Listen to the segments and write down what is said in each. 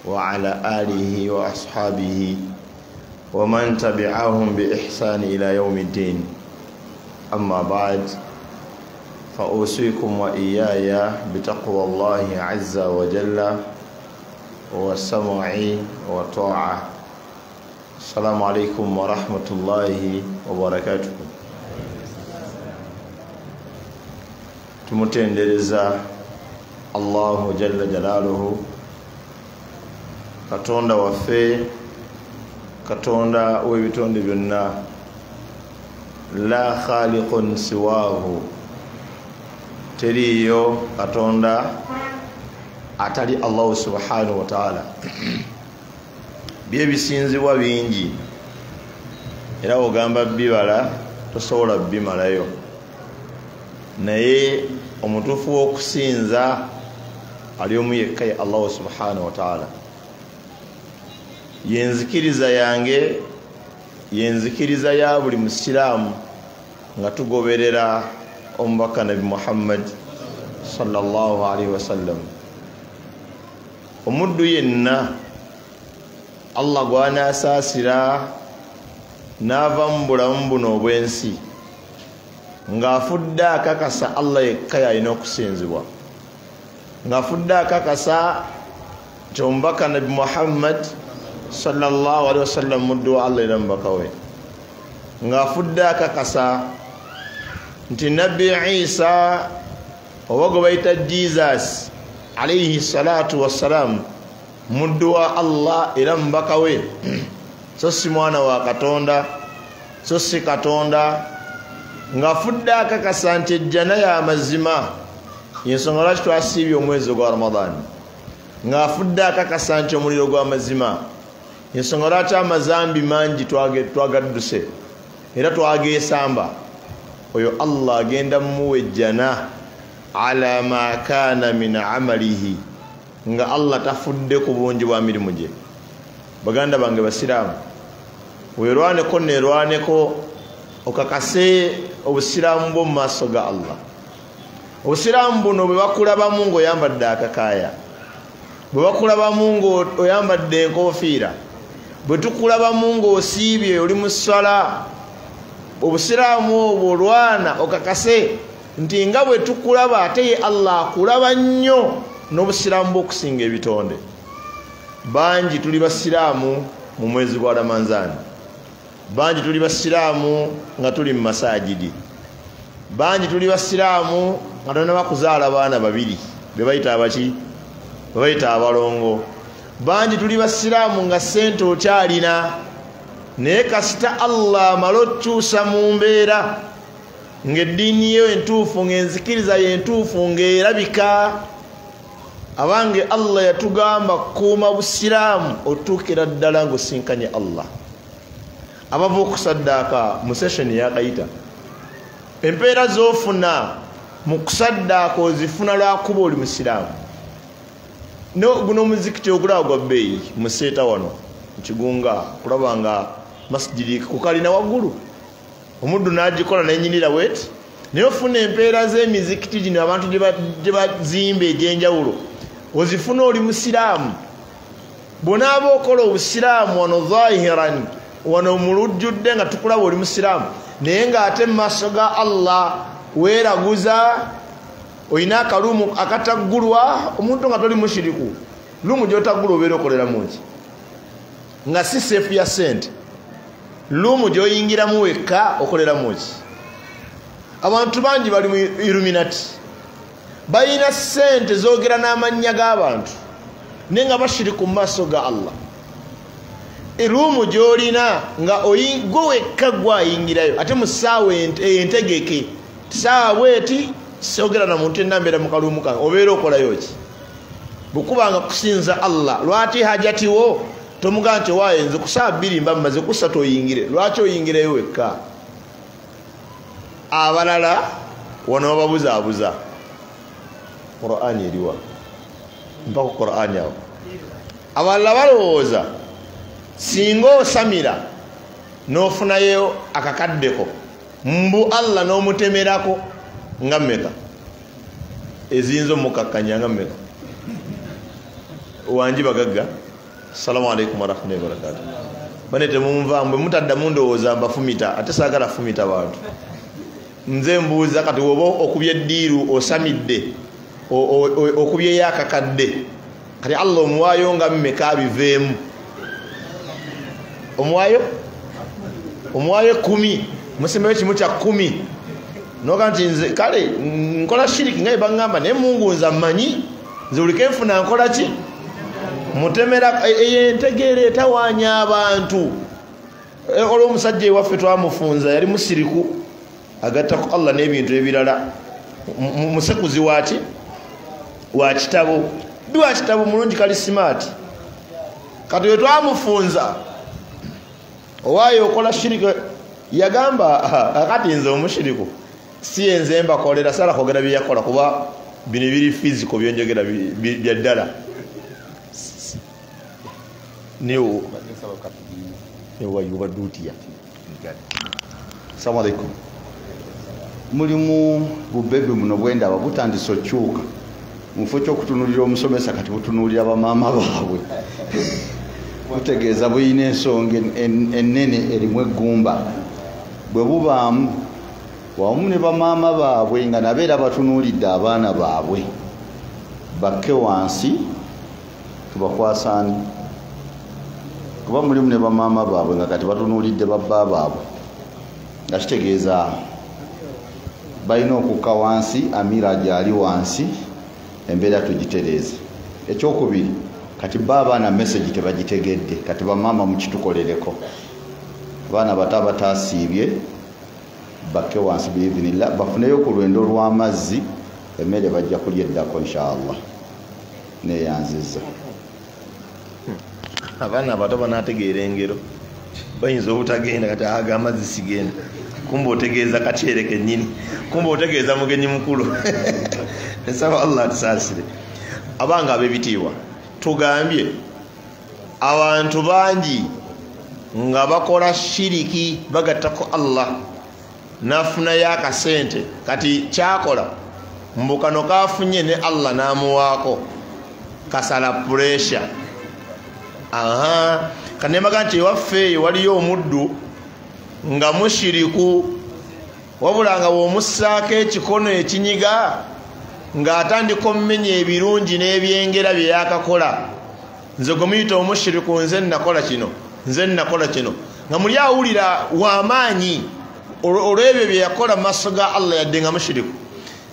وعلى آله وأصحابه ومن تبعهم بإحسان إلى يوم الدين. أما بعد، فأوصيكم وإياي بتقوى الله عز وجل والسمع والطاعة. السلام عليكم ورحمة الله وبركاته. tumutendereza Allahu jalla jalaluhu, katonda waffe, katonda w'ebitonde byonna, la khaliqun siwahu, teriyo katonda atali Allah subhanahu wa ta'ala. bye bisinzibwa bingi era ogamba bibala tosobola bimalayo, naye omutuufu w'okusinza ali omu yekka ye Allah subhanahu wa ta'ala. yenzikiriza yange, yenzikiriza ya buli musiraamu nga tugoberera omubaka Nabi Muhammad sallallahu alaihi wasallam. omuddu yenna Allah gw'anaasaasira n'ava mu bulamu buno obw'ensi ng'afudde akakasa Allah yekka y'alina okusinzibwa, ng'afudde akakasa nti omubaka Nabi Muhammad sallallahu alaihi wasallam muddu wa Allah era mubaka we, ng'afudde akakasa nti Nabi Isa oba gwe bayita Jesus alaihi salatu wassalam muddu wa Allah era mubaka we, so si mwana wa Katonda, so si Katonda. ng'afudde akakasa nti ejjana ya mazima, yensonga lwaki twasiibye omwezi gwa Ramadan. ng'afudde akakasa nti omuliro gwa mazima, yensonga lwaki amazambi mangi twagadduse era twageesamba. oyo Allah agenda mumuwa ejjana ala ma kana min amalihi, nga Allah tafudde ku bungi bwa mirimu gye. baganda bange basiraamu, weerwaneko neerwaneko okakase obusiraamu bwo mu maaso ga Allah. obusiraamu buno bwe bakulabamu ng'oyambadde akakaaya, bwe bakulabamu ng'oyambadde enkofiira, bwe tukulabamu ng'osiibye oli mu ssala, obusiraamu obwo olwana okakase nti nga bwe tukulaba ate ye Allah akulaba nnyo n'obusiraamu bw'okusinga ebitonde. bangi tuli basiraamu mu mwezi gwa Ramadhan, bangi tuli basiraamu nga tuli mu masajidi, bangi tuli basiraamu nga tulina bakuzaala baana babiri be bayita abaki, be bayita abalongo. bangi tuli basiraamu nga sente okyalina, naye kasita Allah amala okyusa mu mbeera ng'eddiini yo entuufu, ng'enzikiriza yo entuufu, ng'erabika. abange Allah yatugamba kuuma busiraamu otuukira ddala ng'osinkanye Allah. abava okusaddaaka mu session yakayita, empeera z'ofuna mu kusaddaaka ozifuna lwakuba oli musiraamu. guno omuzikiti ogulaba gwa bbeeyi museeta wano mukigunga, kulaba nga masjidi kukalina waggulu, omuddu n'agikola n'enyinira weti, naye ofuna empeera z'emizikiti gino abantu gye bazimba egy'enjawulo, ozifuna oli musiraamu. bw'onaaba okola obusiraamu wano zahiran, wano mulujjudde nga tukulaba oli musiraamu, naye ng'ate mu maaso ga Allah weeraguza, olina akalumu akataggulwa. omuntu nga toli mushiriku, lumu gy'otaggula obeera okoleramu ki? nga si seefu ya sente, lumu gy'oyingiramu wekka okoleramu ki? abantu bangi bali mu Illuminati, balina sente zoogera n'amannya g'abantu naye nga bashiriku mu maaso ga Allah. eruumu gy'olina nga gwe wekka gwayingirayo, ate mu ssaawa entegeke, tisaawa bweti soogera na muntu enambeera mu kaluumu kange, obeera okolayo ki? bwekubanga kusinza Allah, lwaki hajatiwo tomugamba nti waaye nze ku saa 2 mba mmaze ku 3 oyingire. lwaki oyingireyo wekka? abalala wano babuzaabuza Qur'ani eriwa mpaka Qur'ani awo. abalala balowooza singa osamira n'ofunayo akakaddeko mbu Allah n'omutemerako nga mmeka eziyinza omukakkanya nga mmeka wanji bagagga Assalamu alaikum warahmatullahi wabarakatuh. Bane temumva mbwe mutadda mundowooza mbafumita ate saagala fumita bantu. Nze mbuuza kati woba okubye eddiiru osamidde okubye yakakadde kati Allah omuwaayo nga mmeka biveemu omuwaayo 10 musemeyo kimu kya 10 noga nti nze kale nkola shiriki nga bangamba naye Mungu nza mmanyi nze buli kenfuna nkola ki mutemera entegeera etawaanya abantu olw'omusajja ewaffe twamufunza yali musiriku agattako Allah n'ebintu ebirala musekuzi waati wa kitabo biwa kitabo mulungi kali smart kati we twamufunza owaayo okola shiriki yagamba akati nze omushiriku si enze mbakolera sala kwogera bye yakola kuba bino biri physical byonjogera bya ddala niwo yubadutia. Assalamu alaikum. Mulimu bubebe muno bwenda butandise okyuka mufo ky'okutunulira omusomesa kati butunulira bamaama baabwe kutegeeza buyina ensonga ennene erimu eggumba bwe bubaamu wamu ne bamaama baabwe nga nabeera batunulidde abaana baabwe bakke wansi tubakwasaani kuba mulimu ne bamaama baabwe nga kati batunulidde babba baabwe nga kitegeeza balina okukka wansi amira gyali wansi embeera tugitereeze. Ekyokubiri kati abaana message tebagitegedde kati bamaama mukitukolereko abaana bato abataasiibye bakke wansi biidhinillah bafuneyo ku lwendo lw'amazzi emmere bajja kulya eddako inshallah neyanziza. Abaana abato banaategeera engero bayinza obutagenda kati aga amazzi sigenda kumba otegeeza kakyere kennyini kumba otegeeza mugenyi mukulu nsaba Allah atusaasire. Abanga ab'ebitiibwa tugambye abantu bangi nga bakola shiriki bagattako Allah nafunayo akasente kati kyakola mbukano kafunye ne Allah n'amuwaako kasala pressure. Kanemaga nti ewaffe waliyo omuddu nga mushiriku wabula nga bw'omussaako ekikono ekinyiga ng'atandika omumenya ebirungi n'ebyengera bye yakakola nze gwe muyita omushiriku nze nakola kino nze nakola kino nga muli awulira w'amaanyi olw'ebyo bye yakola mu maaso ga Allah yadde nga mushiriku.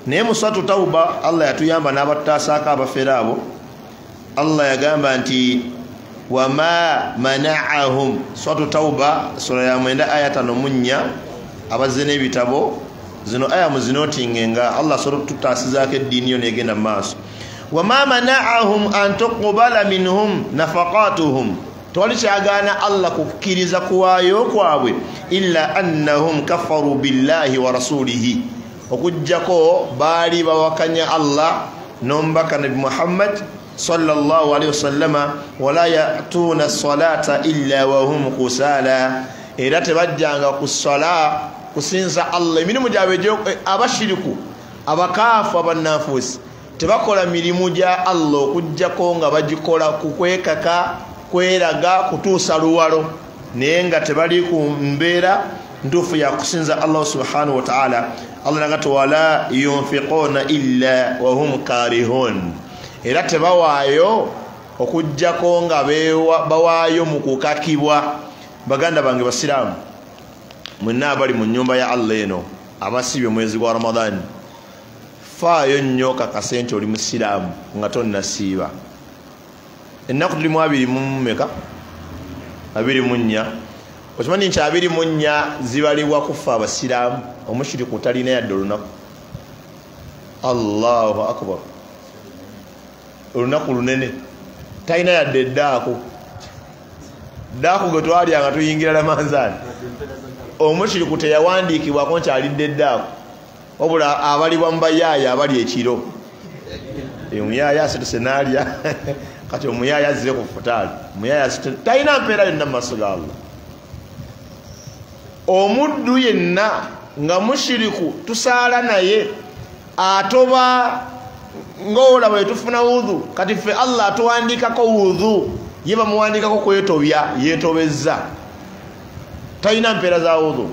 Naye mu suratu Tawba Allah yatuyamba n'abatutasaako abafere abo. Allah yagamba nti wama mana'ahum, suratu Tawba sura ya 9 aya 5 abazze n'ebitabo zino aya muzinotingenga Allah sura tutasizaako eddiini yo negenda mu maaso. Wama mana'ahum an tuqbala minhum nafaqatuhum, tewali kyagaana Allah kukkiriza kuwaayo kwabwe illa annahum kafaru billahi wa rasulihi, okujjako baali bawakanya Allah n'omubaka Nabi Muhammad sallallahu alaihi wasallama wala ya'tuna salata illa wa hum kusala, era tebajjanga ku sala kusinza Allah. Emirimu gyabwe abashiriku abakaafu abannafuusi tebakola mirimu gya Allah okujjako nga bagikola kukwekaka kweraga kutuusa luwalo naye nga tebali ku mbeera ntuufu ya kusinza Allah subhanahu wa ta'ala. Allah nagati wala yunfiquna illa wa hum karihun, era tebawaayo okujjako nga bawaayo mu kukakibwa. Baganda bange basiraamu mwenna abali mu nnyumba ya Allah eno abasibye mwezi gwa Ramadhan, faayo nnyo kakasente oli musiraamu nga tonnasiiba. Ennaku tulimu 24 24 okimanyi nti 24 zibalibwa kufa abasiraamu, omushiriku talina yadde olunaku. Allahu akbar, olunaku lunene talina yadde eddaako. Ddaako gwe twalyanga tuyingira Ramadhan, omushiriku teyawandiikibwako nti alidde eddaako, wabula abalibwa mu bayaaya abali ekiro. Omuyaaya asituse n'alya kati omuyaaya azire ku futaali, omuyaaya talina mpeera yonna mu maaso ga Allah. Omuddu yenna nga mushiriku tusaala naye atoba ng'olaba tufuna wudhu, kati ffe Allah atuwandiikako wudhu ye bamuwandikako kwetobya yetobezza talina mpeera za wudhu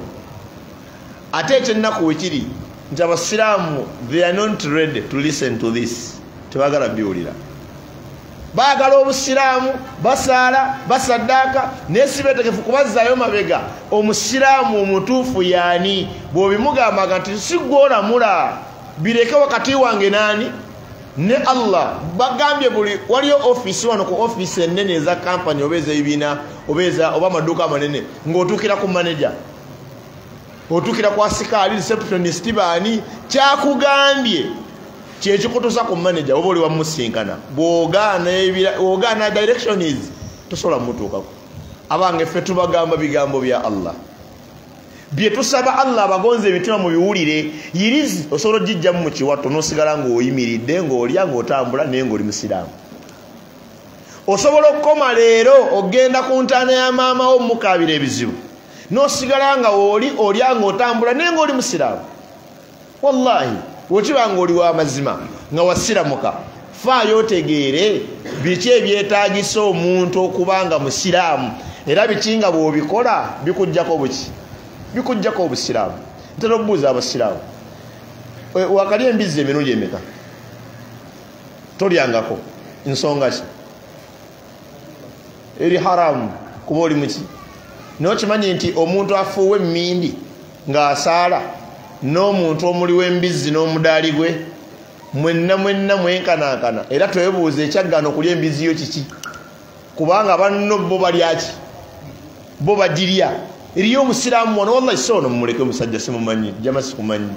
ate ekyennaku wekiri nti abasiraamu they are not ready to listen to this tebagala biwulira baagala obusiraamu basaala basaddaaka naye si beetegefu kubazzaayo mabega omusiraamu omutuufu yaani bw'obimugamba nti si gwolamula bireke wakati wange naani ne Allah bagambye buli waliyo office wano ku office ennene eza kampani oba ez'ebibiina oba amaduuka amanene ng'otuukira ku manager otuukira ku asikaali receptionist baani kyakugambye kyekikutuusa ku manager oba oli wamusinkana bw'ogaana directions tosobola mutuukako abange ffe tubagamba bigambo bya Allah bye tusaba Allah abagonze emitima mu biwulire yirizi osobola ogijjamu mu kiwato n'osigala ng'oyimiridde ng'olya ng'otambula naye ng'oli musiraamu osobola okukoma leero ogenda ku ntaana ya maama wo mukaabira ebizibu n'osigala nga olya ng'otambula naye ng'oli musiraamu wallahi wekiba ng'oli w'amazima nga wasiramuka faayo otegeere biki ebyetaagisa omuntu okubanga musiraamu era biki nga bw'obikola bikuggyako buki bikuggyako obusiraamu ntera okubuuza abasiraamu wakalya embizzi emirundi emeka tolyangako nsonga ki eri haramu kuba oli muki nokimanyi nti omuntu afuuwa emmindi ng'asaala n'omuntu omuliwo embizzi n'omudaali gwe mwenna mwenkanankana era twebuuza ekyaggana okulya embizzi yo kiki kubanga banno bo balyaki bo bagirya eriyo omusiraamu wano wallahi sono mumuleke omusajja simumanyi jama simumanyi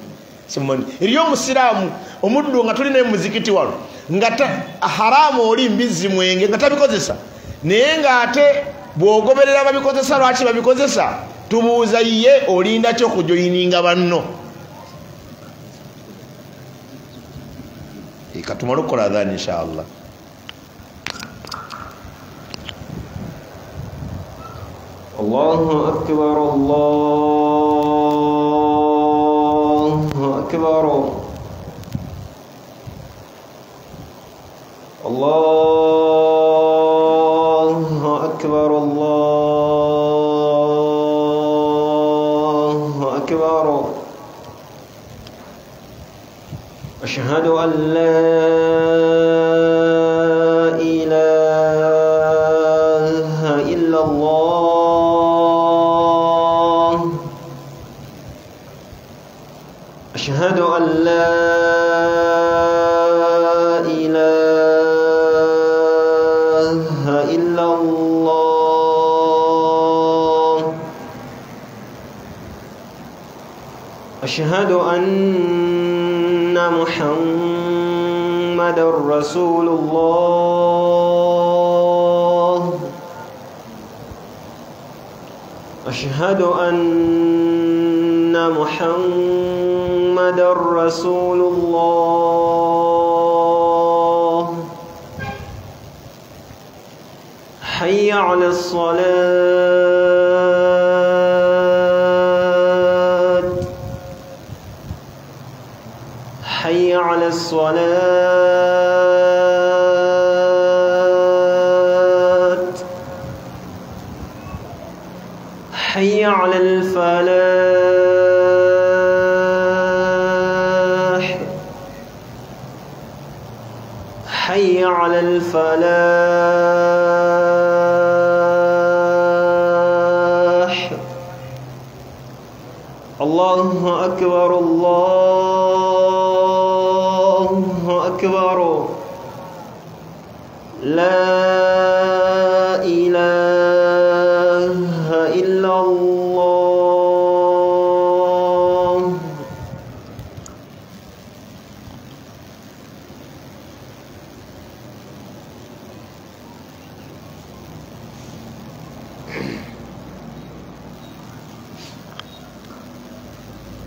eriyo omusiraamu omuddu nga tulina muzikiti wano nga haramu oli mbizzi mwenge nga tabikozesa naye ng'ate bw'ogoberera babikozesa lwaki babikozesa tubuuza ye olinda ki okujoyininga banno katumala okukola adhaani inshaallah الله أكبر الله أكبر الله أكبر الله أكبر أشهد أن لا إله إلا الله أشهد أن لا إله إلا الله أشهد أن محمد رسول الله أشهد أن محمد رسول الله حي على الصلاة حي على الصلاة حي على الفلاح حي على الفلاح الله أكبر الله أكبر لا إله إلا الله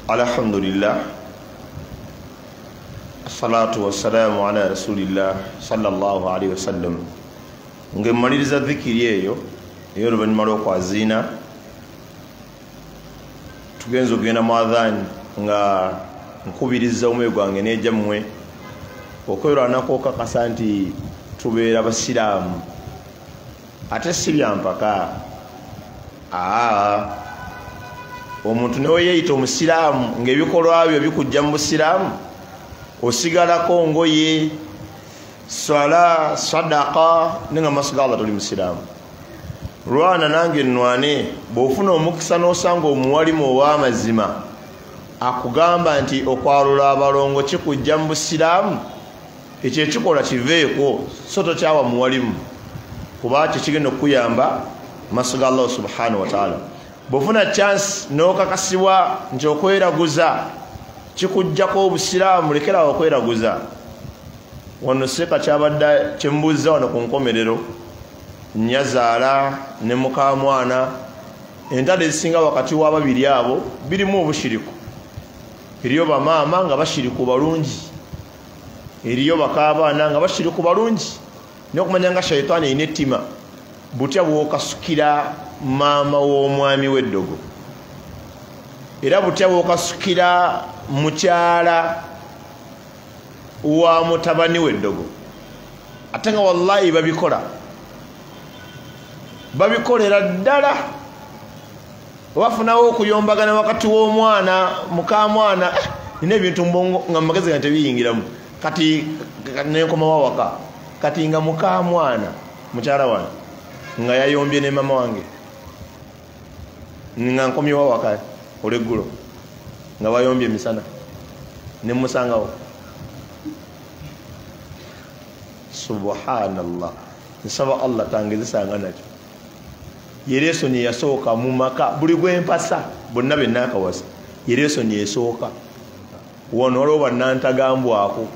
الحمد لله الصلاة والسلام على رسول الله صلى الله عليه وسلم ngemaliriza dhikiri eyo oluvannyuma lw'okwaziina tugenza okugenda mu adhaani nga nkubiriza omwoyo gwange n'ejammwe okwerwanako okakasa nti tubeera basiraamu ate si bya mpaka. Omuntu newe yeeyita omusiraamu ng'ebikolwa byo bikujja mu busiraamu, osigalako ngoye, swala, sadaka, nenga maaso ga Allah toli musiraamu. Lwana nange nnwane, bw'ofuna omukisa n'osanga omuwalimu ow'amazima akugamba nti okwalula abalongo kikujja mu busiraamu, ekyo ekikola kiveeko, so tokyawa muwalimu, kuba kikigenda okuyamba maaso ga Allah subhanahu wa ta'ala. Bw'ofuna chance n'okakasibwa nti okweraguza kikujjako obusiraamu, lekerawo okweraguza. Wano seeka kyabadde kyembuuza wano ku nkomerero, nnyazaala ne muka mwana, entalo ezisinga wakati w'ababiri abo birimu obushiriku. Eriyo bamaama nga bashiriku balungi, eriyo bakaabaana nga bashiriku balungi, n'okumanya nga shayitaani erina ettima butya bw'okasukira maama w'omwami w'eddogo, era butya bw'okasukira mukyala wa mutabani w'eddogo. Ate nga wallahi babikolera ddala. Wafunawo okuyombagana wakati w'omwana muka mwana, nina ebintu mbongo nga mumagezi nga tebiyingiramu, kati nenkomawo waka, kati nga muka mwana mukyala wange nga yayombye ne mama wange, nga nkomyewo waka olweggulo nga bayombye emisana ne musangawo. Subhanallah, nsaba Allah tangezesanga nakyo. Yereso ni yasooka mu maka, buli gwempasa bonna benna akawasa, Yereso ni yasooka wano olwo bannantagambwako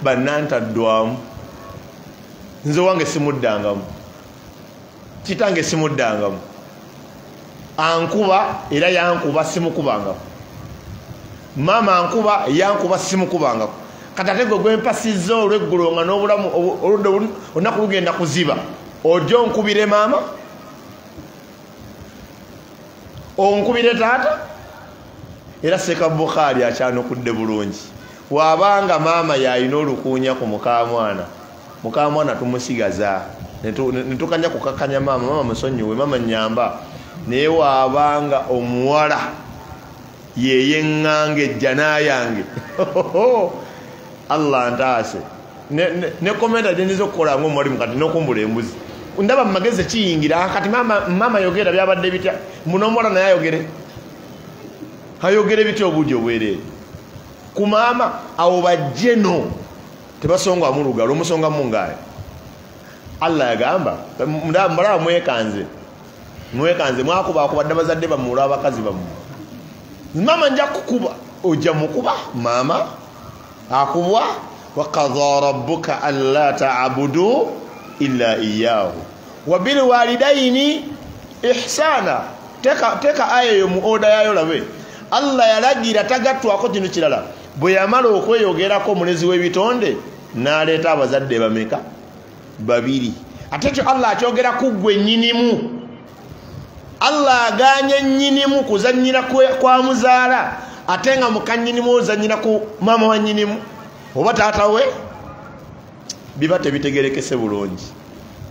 bannantaddwamu. Nze wange simuddangamu, kitange simuddangamu, ankuba era yankuba simukubangako, mama ankuba yankuba simukubangako. Kati ate gwe gwempasizza olweggulo nga n'obulamu oludde olunaku lugenda kuziba, ojja onkubire maama, onkubire taata. Era Seeka Bukhari akyanukudde bulungi, wabanga maama yalina olukuunya ku mukamwana tumusigaza, netukanya kukakanya maama musonyiwe, maama nyamba. Naye wabanga omuwala yeyeŋŋanga ejjana yange Allah ntaase, ne komenda gyenyiza okukola ng'omuwalimu kati n'okumbula embuzi. Ndaba mu magezi kiyingira, kati maama yogera byabadde bitya, muno omuwala naye ayogere bitya obuugi obwereere ku maama. Awo bajjeno tebasonga mulugalo, omusonga mungaaya. Allah yagamba mbalaba mwekanze mwakubakubadde bazadde bammwe olw'abakazi bammwe. Maama nja kukuba, ojja mukuba maama akubwa. Wa qadha rabbuka alla ta'budu illa iyyahu wa bil walidaini ihsana. Teka aya yo mu oda yayo labe. Allah yalagira tagattwako kino kirala. Bwe yamala okweyogerako omulezi w'ebitonde n'aleeta abazadde bameka? Babiri. Ate ekyo Allah akyogera ku ggwe nnyinimu. Allah aganye nnyinimu kuzannyira kwa muzaala, ate nga mukannyinimu ozannyira ku maama wa nnyinimu oba taata we. Biba tebitegerekese bulungi.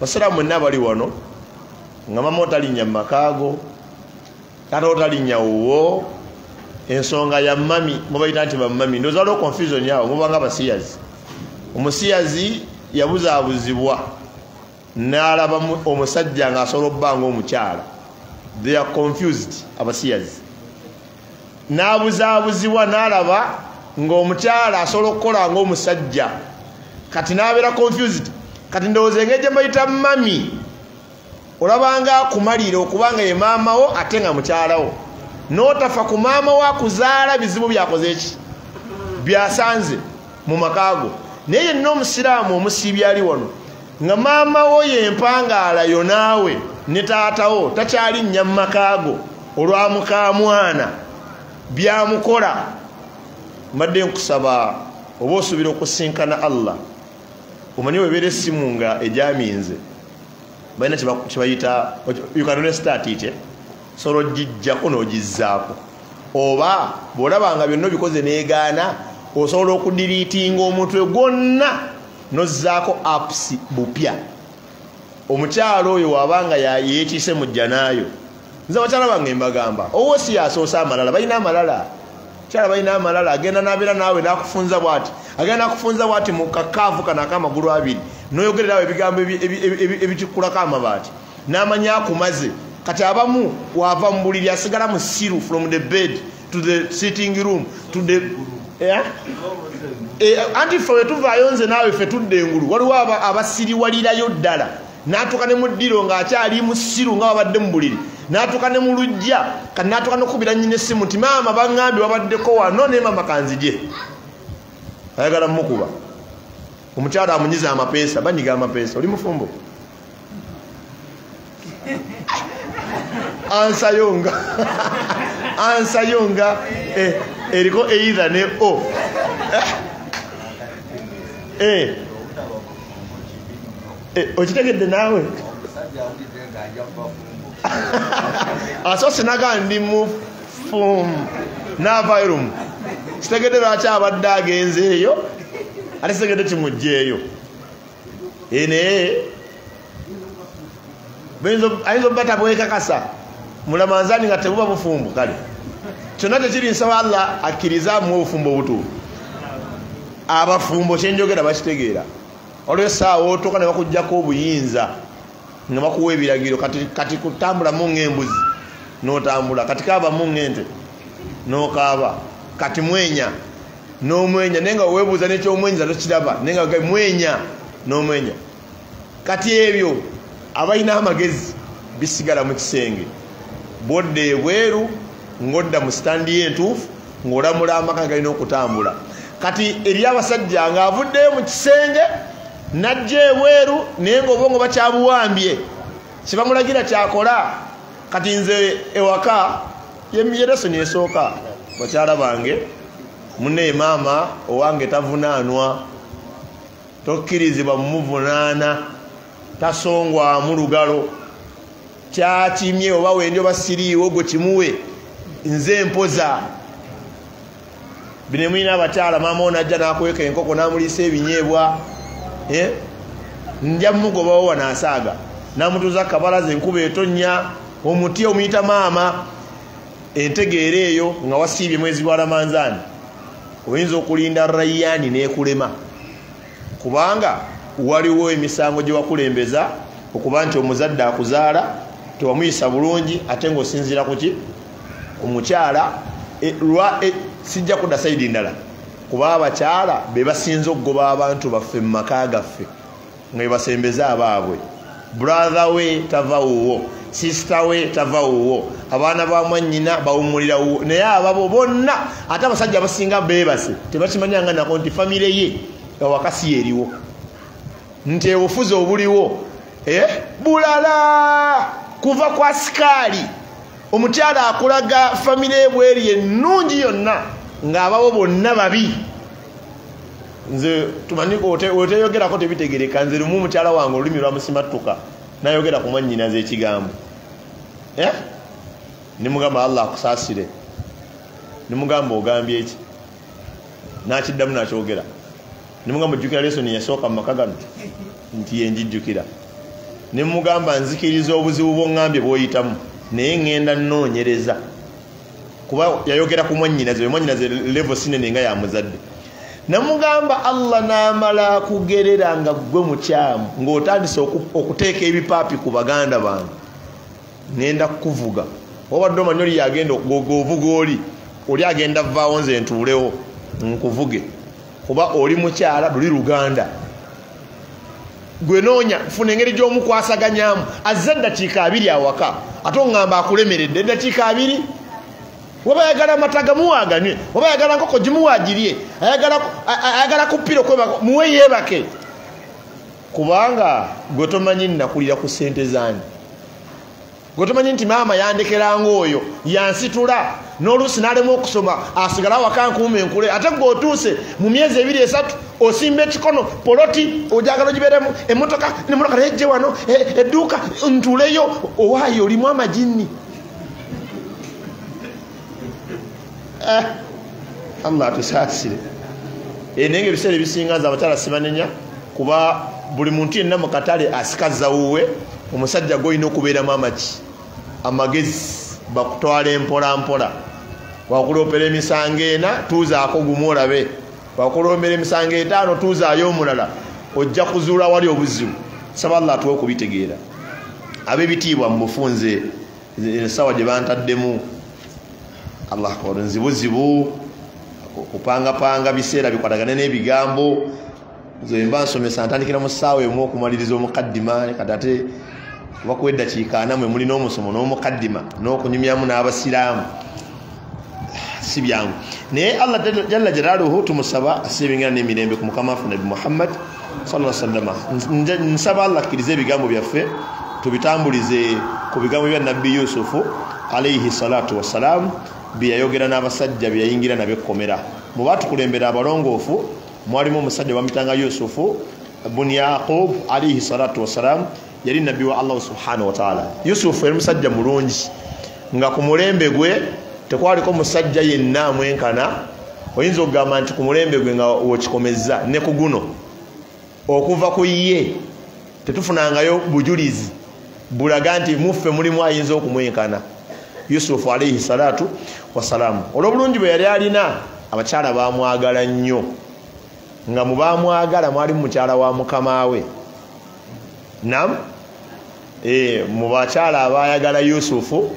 Basiraamu mwenna bali wano nga maama otalinnya mu makaago, taata otalinnya wuwo, ensonga ya mami mubayita nti bamami. Ndowooza waliwo confusion yawo, mubanga abasiyazi. Omusiyazi yabuzaabuzibwa n'alaba omusajja ng'asobola obbanga omukyala. They are confused, abasiyazi. N'abuzaabuzibwa n'alaba ng'omukyala asobola okukola ng'omusajja, kati n'abeera confused. Kati ndowooza engeri gye mbayita mami, olabanga akumalira okubanga ye maama wo ate nga mukyalawo, n'otafa ku maama wo akuzaala bizibu byakoze eki byasanze mu makaago. Naye yenna omusiraamu omusiibi ali wano nga maama wo yempangaala yo naawe ne taata wo takyalinnya mu makaago olwa muka mwana byamukola, mbadde nkusaba oba osuubira okusinkana Allah, omanyi webeera essimu nga egyaminze balina kyebayita you can only start it, solo ogijjako n'ogizzaako, oba bw'olabanga byonna obikoze neegaana osobola okudiriitinga omutwe gwonna nozzaako apps bupya omukyalo oyo wabanga yeetise mujja naayo nze bakyala bange mbagamba owo si yasoosa amalala balina amalala kyala balina amalala agenda nabeera naawe nakufunza bwati agenda nakufunza bwati mu kakaavu kana akamagulu abiri noyogererawo ebigambo ebikikulako amabaati n'amanya akumaze kati abamu wava mu buliri asigala mu siru from the bed to the sitting room to the anti ffe tuvaayo nze naawe ffe tudde engulu waliwo abasiriwalirayo ddala n'atuuka ne mu ddiro ng'akyali mu siru nga wabadde mu buliri n'atuuka ne mu lujja kati n'atuuka n'okubira nnyina essimu nti maama baŋŋambye wabaddeko wano naye maama kanzije ayagala mukuba omukyala amunyiza amapeesa banyiga amapeesa oli mufumbo ansayonga eriko either ne o okitegedde naawe aso sinaga ndi mufumu n'avairumu kitegedde lwaki abadde agenzeeyo ate kitegedde kimugjeeyo naye ayinza obata bwekakasa mulamanzani nga tebuba bufumbu kale kyonna tekiri nsaba Allah akkirizaamu obufumbo obutuufu abafumbo kyenjogera bakitegeera olwo essaawa otuuka ne bakuggyako obuyinza nga bakuwa ebiragiro kati kutambulamu ng'embuzi n'otambula kati kaabamu ng'ente n'okaaba kati mwenya n'omwenya naye nga weebuuza n'ekyomwenyiza tokiraba naye nga mwenya n'omwenya kati ebyo abalina amagezi bisigala mu kisenge bwodda ebweru ng'odda mu sitandi y'entuufu ng'olamula amaka galina okutambula kati eri abasajja ng'avuddeyo mu kisenge najja ebweru naye ng'obwongo bakyabuwambye kibamulagira kyakola kati nze ewaka yemiyeresoni esooka bakyala bange munne maama owange tavunaanwa tokkirizibwa mumuvunaana tasongwamu lugalo kyakimye oba wendi oba siriiwo gwe kimuwe nze mpoza bine mwina abakyala maama onajja nakweka enkoko namuliisa ebinyeebwa nja mugobawo wanaasaaga namutuuza kabalaza enkuba etonnya omuti omuyita maama entegeera eyo nga wasiibye mwezi gwa Ramanzaani oyinza okulinda Rayyaani n'ekulema kubanga waliwo emisango gye wakulembeza okuba nti omuzadde akuzaala tewamuyisa bulungi ate ng'osinziira kuki omukyala sijja kudda sayidi ndala kuba abakyala be basinza okugoba abantu baffe mu maka gaffe nga bebasembeza abaabwe brother we tava wuwo sister we tava wuwo abaana ba mwannyina bawummulira wuwo naye ababo bonna ate abasajja abasinga beebase tebakimanyanga nako nti famire ye awakasi eriwo nti obufuzi obuliwo bulala kuva kwa sikaali omukyala akulaga famire ebweri ennungi yonna ng'ababo bonna babi nze tumanyi oteyogerako tebitegereka nze lumu mukyala wange olulimi lwamusimattuka nayogera ku mwannyinaze ekigambo nimugamba Allah akusaasire nimugamba ogambye eki nakiddamu nakyogera nimugamba ojjukira lesoni yasooka mu maka gano nti yenjijjukira nimugamba nzikiriza obuzibu bw'oŋŋambye bw'oyitamu naye ŋŋenda nnoonyereza kuba yayogera ku mwannyinaze levo sinene nga yamuzadde namugamba Allah n'amala kugerera nga gwe mukyamu ng'otandise okuteeka ebipaapi ku baganda bange ŋŋenda kukuvuga obadde omanyi oli yagenda ovuga oli agenda vaawo nze ntuulewo nkuvuge kuba oli mukyala luli luganda gwe noonya funa engeri gy'omukwasaganyamu azze eddakiika 2 awaka ate oŋŋamba akulemeredde eddakiika 2 waba ayagala amataga muwaganywe waba ayagala nkoko gimuwagirye ayagala kupira kwebaka muwe yeebake kubanga gwe tomanyi nnakulira ku ssente zange gwe tomanyi nti maama yandekeranga oyo yansitula n'oluusi n'alema okusoma asigala awaka nkuuma enkule ate ng'otuuse mu myezi 2-3 osimba ekikono poloti ojagala ogibeeremu emmotoka nejje wano edduuka ntuuleyo owaayo olimu amajinni Allah tusaasire naye nga ebiseera ebisinga nze abakyala sibanenya kuba buli muntu yenna mu katale asikaza wuwe omusajja gw'olina okubeeramu amagezi bakutwala empola mpola wakuloopera emisango ena tuuzaako gumu olabe wakulombera emisango etaano tuuzaayo omulala ojja kuzuula wali obuzibu saba Allah atuwe okubitegeera ab'ebitiibwa mu bufunze ensawa gye bantaddemu Allah akbar nzibuzibu kupangapanga biseera bikwatagane n'ebigambo zemba nsomesa ntandikira mu ssaawa emu okumaliriza omukaddima katate bakuwa eddakiika ana mwe mulina omusomo n'omukaddima n'okunyumyamu n'abasiraamu si byangu naye Allah jalla jalaaluhu tumusaba asibingira n'emirembe ku mukama waffe Nabi Muhammad sallallahu alaihi wasallam nsaba Allah akkirize ebigambo byaffe tubitambulize ku bigambo bya Nabbi Yusufu alayhi salatu wassalam byayogera n'abasajja byayingira nabekkomera mu batukulembera abalongoofu mwalimu omusajja bamitanga Yusufu bun Yaqub alayhi salatu wassalam yali nabbi wa Allah subhanahu wa ta'ala. Yusufu yali musajja mulungi nga ku mulembe gwe tekwaliko musajja yenna amwenkana oyinza okugamba nti ku mulembe gwe nga wokikomezza ne ku guno okuva ku ye tetufunangayo bujulizi bulaga nti muffe mulimu ayinza okumwenkana Yusufu alayhi salatu wassalam. Olw'obulungi bwe yali alina abakyala baamwagala nnyo nga mu baamwagala mwali mukyala wa mukama we nam mu bakyala abaayagala Yusufu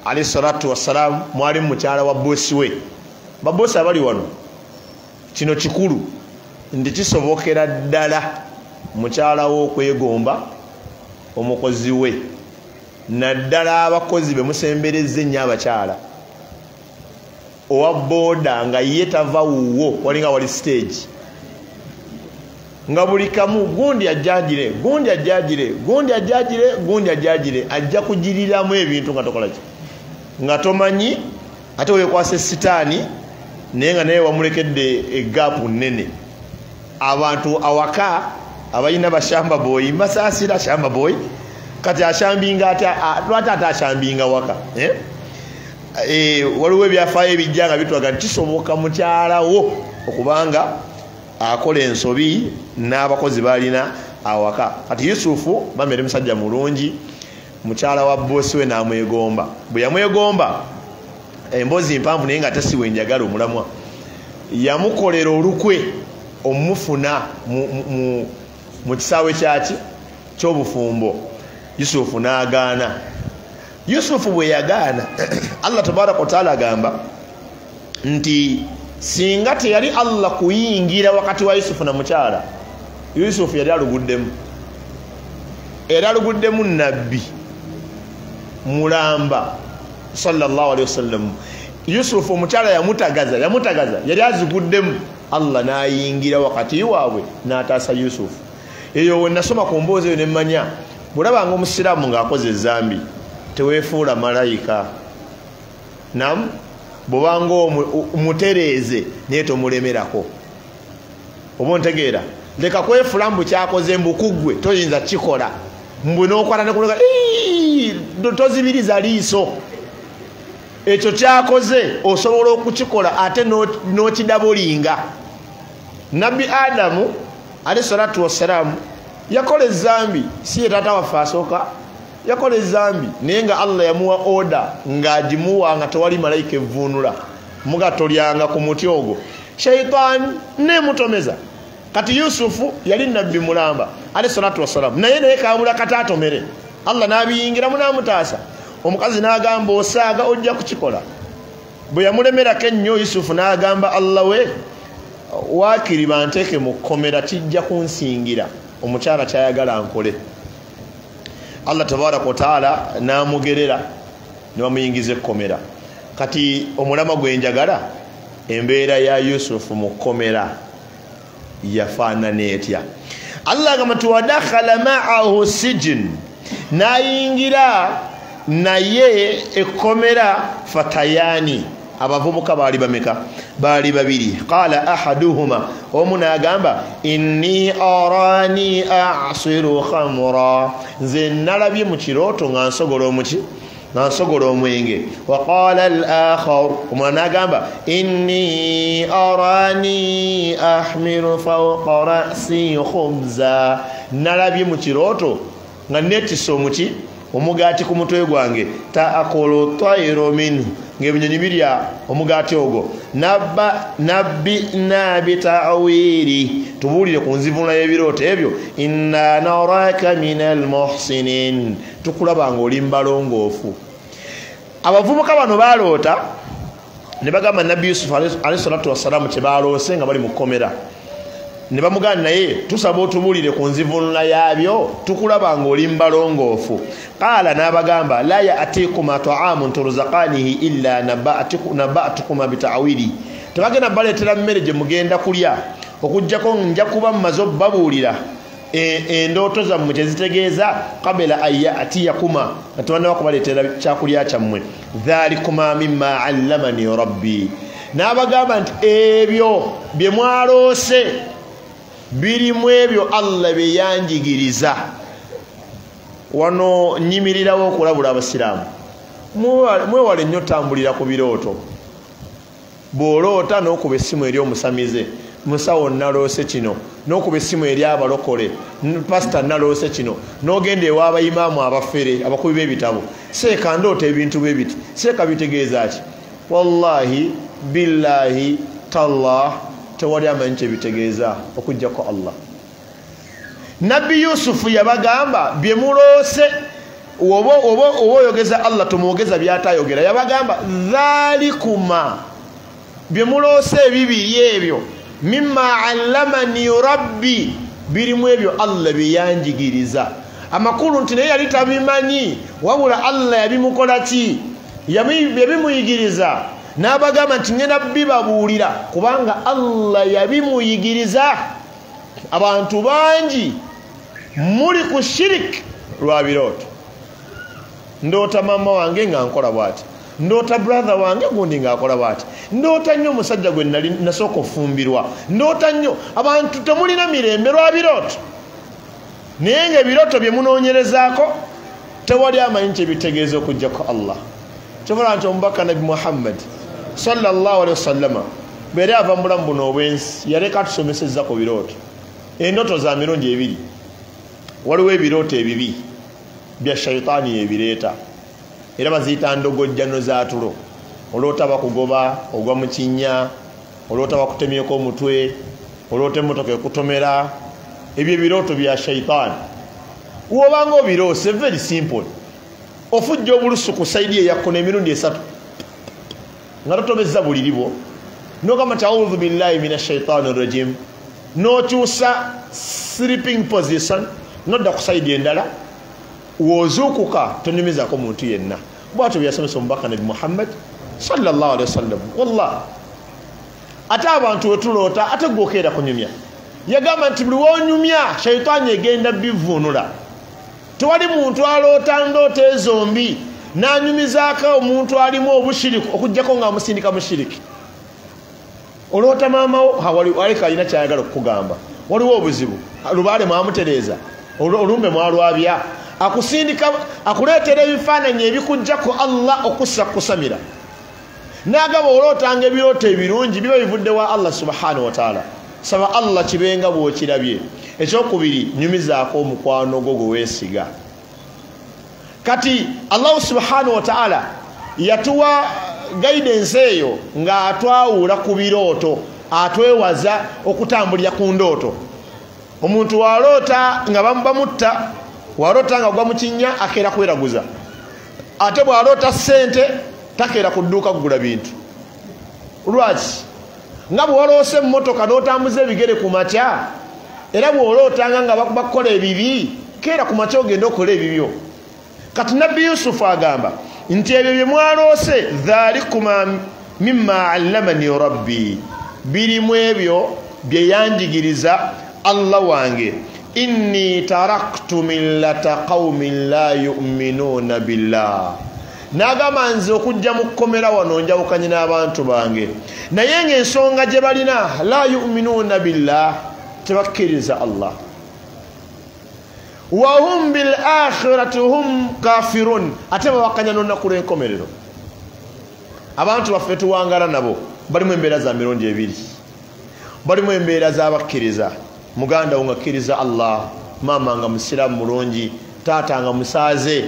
alayhi salatu wassalam mwali mukyala wa bosi we babosi abali wano kino kikulu ndi kisobokera ddala mukyala wo okwegomba omukozi we naddala abakozi be musemberezza ennyo abakyala owa boda nga ye tava wuwo walinga wali stage nga buli kamu gundi ajjagire gundi ajjagire gundi ajjagire gundi ajjagire ajja kugiriramu ebintu nga tokola ki nga tomanyi ate weekwasa sitaani naye nga naye wamulekedde egaapu nnene abantu awaka abalina bashamba boyi masaasira shamba boyi kati ashambinga ate ashambinga waka waliwo ebyafaayo ebijja nga bitwaga nti kisoboka mukyalawo okubanga akola ensobi n'abakozi balina awaka. Kati Yusufu bamere musajja mulungi mukyala wa bosi we n'amwegomba bwe yamwegomba embozi mpanvu naye nga tasiwe njagala omulamwa yamukolera olukwe omufuna mu kisaawe kyaki ky'obufumbo. Yusufu n'agaana. Yusufu bwe yagaana Allah tabaraka wa taala agamba nti singa teyali Allah kuyingira wakati wa Yusufu na mukyala Yusufu yali aluguddemu era aluguddemu nabbi mulamba sallallahu alaihi wasallam. Yusufu omukyala yamutagaza yali aziguddemu Allah n'ayingira wakati waabwe n'ataasa Yusufu. Eyo we nasoma ku mboozi eyo ne mmanya bulabanga omusiraamu ng'akoze ezambi teweefuula malayika nam bwobanga omutereeze naye tomulemerako oba ontegeera leka kwefuula mbu kyakoze mbukugwe toyinza kikola mbwe n'okwata nekulega tozibiriza liiso ekyo kyakoze osobola okukikola ate n'okidabulinga. Nabbi Adamu alayhi salatu wassalamu yakola ezambi si ye taata waffe asooka yakola ezambi naye nga Allah yamuwa oda ng'agimuwa nga tewali malayika evvuunula mugatolyanga ku muti ogwo shaitaani nemutomeza. Kati Yusufu yali nabbi mulamba alayhi salatu wassalamu naye kaabula kataatomere Allah n'abiyingiramu n'amutaasa. Omukazi n'agamba osaaga ojja kukikola. Bwe yamulemerako ennyo Yusufu n'agamba Allah we waakiri banteeke mu kkomera kijja kunsingira omukyala kyayagala nkole. Allah tabaraka wa taala n'amugerera ne bamuyingiza ekkomera. Kati omulama gwe njagala embeera ya Yusufu mu kkomera yafaanana etya? Allah agamba nti wadakhala ma'ahu sijin, n'ayingira naye ekkomera fatayani abavubuka baali bameka? Baali babiri. Qala ahaduhuma, omu n'agamba inni arani a'siru khamra, nze nalabye mu kirooto nga nsogola omuki nasogola omwenge. Waqala al-akhar, omwana agamba inni arani ahmilu fawqa ra'si khubza, nalabye mu kirooto nga netisa omuki omugaati ku mutwe gwange, taakulu tayru minhu, ng'ebinyonyi birya omugaati ogwo. Nabbina bita'wili, tubuulire ku nzivunula y'ebirooto ebyo. Inna naraka minal muhsinin, tukulaba ng'oli mbalongoofu. Abavubuka bano baaloota ne bagamba Nabbi Yusuf alayhi salatu wassalamu kye baaloose nga bali mu kkomera. Ne bamugamba naye tusaba otubuulire ku nzivunula yaabyo, tukulaba ng'oli mbalongoofu. Qaala n'abagamba la ya'tikuma ta'amun turzaqanihi illa nabba'tukuma bita'wili, tebagenda baleetera mmere gye mugenda kulya okuggyako nja kuba mmaze obbabuulira endooto zammwe kyezitegeeza qabla an ya'tiyakuma, nga tebannaba kubaleetera kyakulya kyammwe. dhalikuma mimma allamani rabbi, n'abagamba nti ebyo bye mwaloose birimu ebyo Allah bye yanjigiriza. Wano nyimirirawo okulabula abasiraamu, mwewale nnyo tambulira ku birooto. Bw'oloota n'okuba essimu eri omusamize, musawo naloose kino, n'okuba essimu eri abalokole, pasita naloose kino, n'ogenda ew'abayimaamu abafere abakubi b'ebitabo, seeka ndoota ebintu bwe biti, seeka bitegeeza ki? Wallahi billahi tallah tewali amanyi kye bitegeeza okuggyako Allah. Nabbi Yusufu yabagamba bye muloose, oba oyogeza Allah tomwogeza by'atayogera. Yabagamba dhalikuma, bye muloose ebibiri ebyo, mimma allamani rabbi, birimu ebyo Allah bye yanjigiriza. Amakulu nti naye yali tabimanyi, wabula Allah yabimukola ki? Yabimuyigiriza. N'abagamba nti ngenda bibabuulira kubanga Allah yabimuyigiriza. Abantu bangi muli ku shirik lwa birooto. Ndoota mama wange nga nkola bwati, ndoota brother wange gundi nga akola bwati, ndoota nnyo omusajja gwe nali nasooka ofumbirwa, ndoota nnyo. Abantu temulina mirembe lwa birooto, naye ng'ebirooto bye munoonyerezaako tewali amanyi kye bitegeeza okuggyako Allah. Kyobola nti omubaka Nabi Muhammad sallallahu alaihi wasallama bere ava mulamu buno obwensi yaleka atusomesezza ku birooto. Endooto za mirundi ebiri. Waliwo ebirooto ebibi bya shayitaani ebireeta, era baziyita ndogojjano za tulo. Oloota bakugoba ogwa mu kinnya, oloota bakutemyeko omutwe, oloota emmotoka ekutomera. Ebyo ebirooto bya shayitaani. Wobanga obiroose, very simple, ofujja obulusu ku saidi eyakkono emirundi esatu nga totobezza buliri bwo, n'ogamba nti a'udhu billahi minash shaitani rajim, n'okyusa sleeping position, n'odda ku saidi endala, w'ozuukuka tonyumizaako muntu yenna. Bw'atyo byasomesa omubaka Nabi Muhammad sallallahu alaihi wasallam. Wallah, ate abantu we tuloota ate gwokeera kunyumya. Yagamba nti buli woonyumya shaitaani egenda bivuunula. Tewali muntu aloota ndoota ezombi n'anyumizaako omuntu alimu obushiriku okuggyako nga amusindika mushiriki. Oloota maamawo aleka alina kyayagala okukugamba, waliwo obuzibu, lubaale mwamutereeza, olumbe mwalwabya, akusindika akuleetera ebifaananyi ebikuggyako Allah okussa kusamira. N'agamba olootanga ebirooto ebirungi biba bivudde wa Allah subhanahu wa ta'ala. Saba Allah kibenga bw'okirabye. Ekyokubiri, nyumizaako omukwano gwo gwe weesiga. Kati Allah subhanahu wa ta'ala yatuwa guidance eyo nga atwawula ku birooto, atwewaza okutambulira ku ndooto. Omuntu waloota nga bamutta, waloota nga gwa mu kinnya akeera kweraguza. Ate bwaloota ssente takeera ku dduuka kugula bintu. Lwaki? Nga bw'oloose emmotoka n'otambuza ebigere ku makya, era bw'olootanga nga bakukola ebibi, keera ku makya ogenda okola ebibyo. Kati Nabbi Yusufu agamba nti ebyo bye mwaloose dhalikuma mimma allamani rabbi, birimu ebyo bye yanjigiriza Allah wange. Inni taraktu millata qaumin la yu'minuna billah, n'agamba nze okujja mu kkomera wano njawukanye n'abantu bange, naye ng'ensonga gye balina la yu'minuna billah, tebakkiriza Allah. wa hum bil akhirati hum kafirun ate bawakanya n'olunaku lw'enkomerero. Abantu baffe tuwangala nabo balimu embeera za mirundi ebiri, balimu embeera z'abakkiriza. Muganda wo ngakkiriza Allah, maama nga musiraamu mulungi, taata nga musaaze,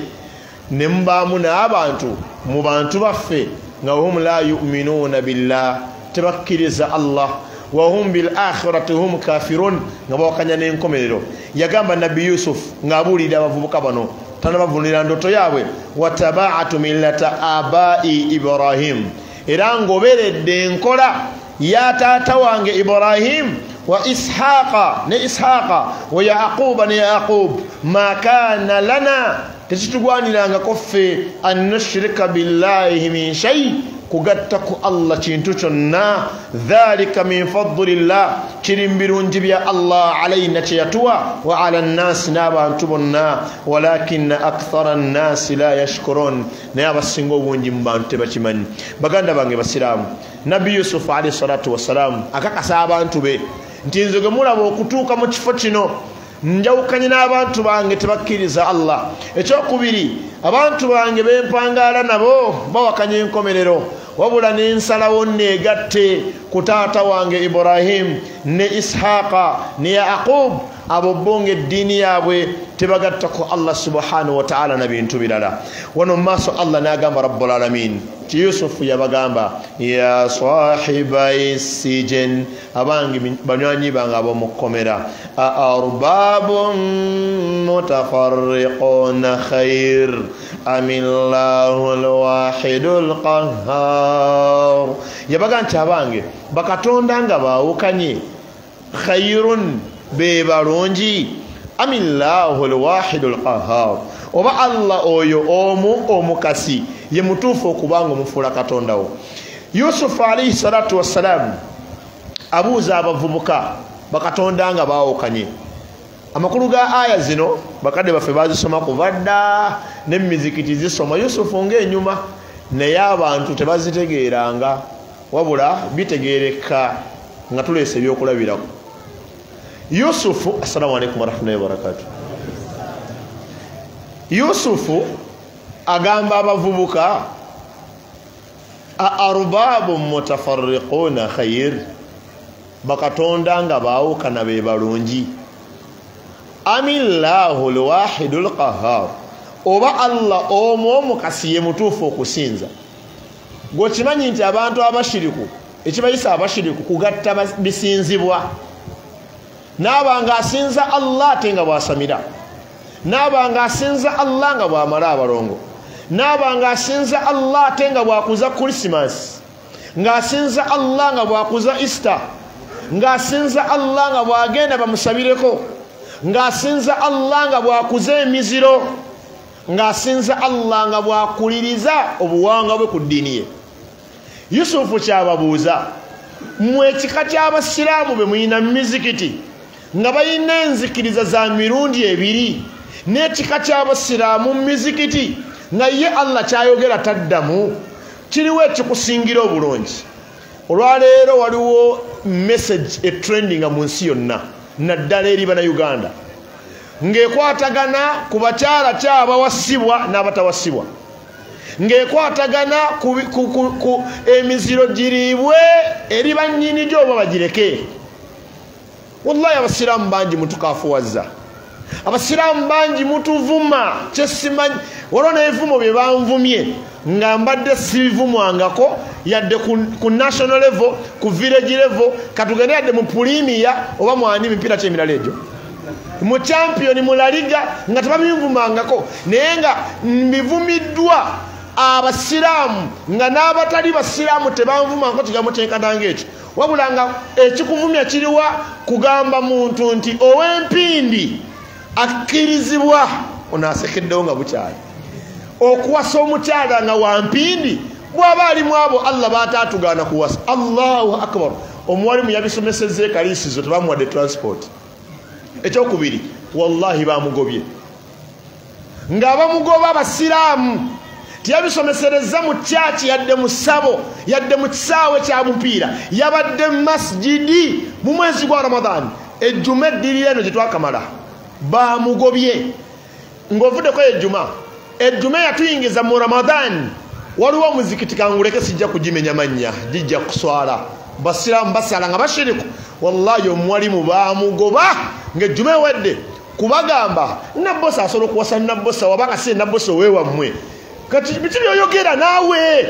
ne mubaamu n'abantu mu bantu baffe nga hum la yu'minuuna billah, tebakkiriza Allah. Wa hum bil akhirati hum kafirun, nga bawakanya n'enkomerero. Yagamba Nabbi Yusuf ng'abuulira abavubuka bano tanabavunira ndoto yaabwe, wataba'atu millata abai Ibrahim, era ngoberedde enkola ya taata wange Ibrahim, wa Ishaqa ne Ishaqa, wa Yaquba ne Yaqub, ma kana lana, tekitugwanirangako ffe an nushrika billahi min shay, kugatta ku Allah kintu kyonna. Dhalika min fadlillah, kiri mbirungi bya Allah alayna kyeyatuwa, wa ala nnasi n'abantu bonna, walakinna akthara nnasi la yashkurun, naye abasinga obungi mu bantu tebakimanyi. Baganda bange basiraamu, Nabbi Yusuf alayhi salatu wassalamu akakasa abantu be nti nze gwe mulaba okutuuka mu kifo kino njawukanye n'abantu bange tebakkiriza Allah. Ekyokubiri, abantu bange bempangaala nabo bawakanya enkomerero, wabula n'ensalawo neegatte ku taata wange Ibrahim ne Ishaqa ne Yaqub, abo bonge eddiini yaabwe tebagatta ku Allah subhanahu wa ta'ala na bintu birala. Wano maaso Allah n'agamba Rabbul Alamin ti Yusufu yabagamba, ya sahibai sijen, abangi banywanyi bange ab'omukomera, arbabun mutafarriquna khair amillahu alwahidul qahhar. Yabaga nti abange bakatonda nga baawukanye, khairun be balungi, amillahu alwahidul qahhar, oba Allah oyo omu omukasi ye mutuufu okubanga omufuula katondawo. Yusufu alayhi salatu wassalamu abuuza abavubuka bakatonda nga baawukanye. Amakulu ga aya zino bakadde baffe bazisoma kuva dda, n'emizikiti zisoma Yusufu ng'enyuma, naye abantu tebazitegeeranga, wabula bitegeereka nga tuleese ebyokulabirako. Yusufu, assalamu alaikum warahmatullahi wabarakatuh. Yusufu agamba abavubuka, arbabun mutafarriquna khair, bakatonda nga baawukana be balungi, amillahu alwahidul qahhar, oba Allah omu omukasi ye mutuufu okusinza. Gwokimanyi nti abantu abashiriku, ekibayisa abashiriku kugatta bisinzibwa. N'abanga asinza Allah ate nga bwasamira, n'abanga asinza Allah nga bwamala abalongo, n'abanga asinza Allah ate nga bwakuza Christmas, ng'asinza Allah nga bwakuza Easter, ng'asinza Allah nga bwagenda bamusabireko, ng'asinza Allah nga bwakuza emiziro, ng'asinza Allah nga bwakuliriza obuwanga bwe ku ddiini ye. Yusufu kyababuuza, mmwe ekika ky'abasiraamu be muyina mizikiti nga bayina enzikiriza za mirundi ebiri, n'ekika ky'abasiraamu mizikiti nga ye Allah kyayogera taddamu, kiriwo ekikusingira obulungi. Olwaleero waliwo message etrendinga mu nsi yonna, naddala eri bannayuganda, ng'ekwatagana ku bakyala kyabawasibwa n'abatawasibwa, ng'ekwatagana ku emiziro giriibwe eri bannyini gyo oba bagireke. Wallahi abasiraamu bangi mutukaafuwazza, abasiraamu bangi mutuvuma kyesimanyi. Waliwo n'ebivumo bye banvumye nga mbadde sibivumwangako yadde ku national level, ku village level, katugende yadde mu pulimiya oba mwani mipiira kyemirala egyo, mu champion mu La Liga nga tebabivumangako, naye nga mbivumiddwa abasiraamu nga n'abatali basiraamu tebanvumangako kigambo kyenkatanga ekyo. Wabula nga ekikuvumya kiriwa kugamba muntu nti ow'empindi akkirizibwa, onaasekeddewo nga bukyali, okuwasa omukyala nga wampindi bw'aba alimu abo Allah baataatugaana kuwasa. Allahu akbar. Omuwalimu yabisomesezza ekaliisizo, tebamuwadde transport. Ekyokubiri, wallahi bamugobye, ng'abamugoba abasiraamu tiyabisomesereza mu kyaki yadde mu ssabo yadde mu kisaawe kya mupiira, yabadde masjidi mu mwezi gwa Ramadani, ejjuma eddirira eno gye twakamala bamugobye ng'ovuddeko ejjuma yatuyingiza mu Ramadan waliwo muzikiti kanguleke sijja kugimenya mannya jijja kuswala basiramu basala nga bashiriku wallahi omwalimu bamugoba ng'ejjuma ewedde kubagamba nabbosa asobola okuwasa nabbosa wabanga si nabbosa oweewammwe kati biti byoyogera naawe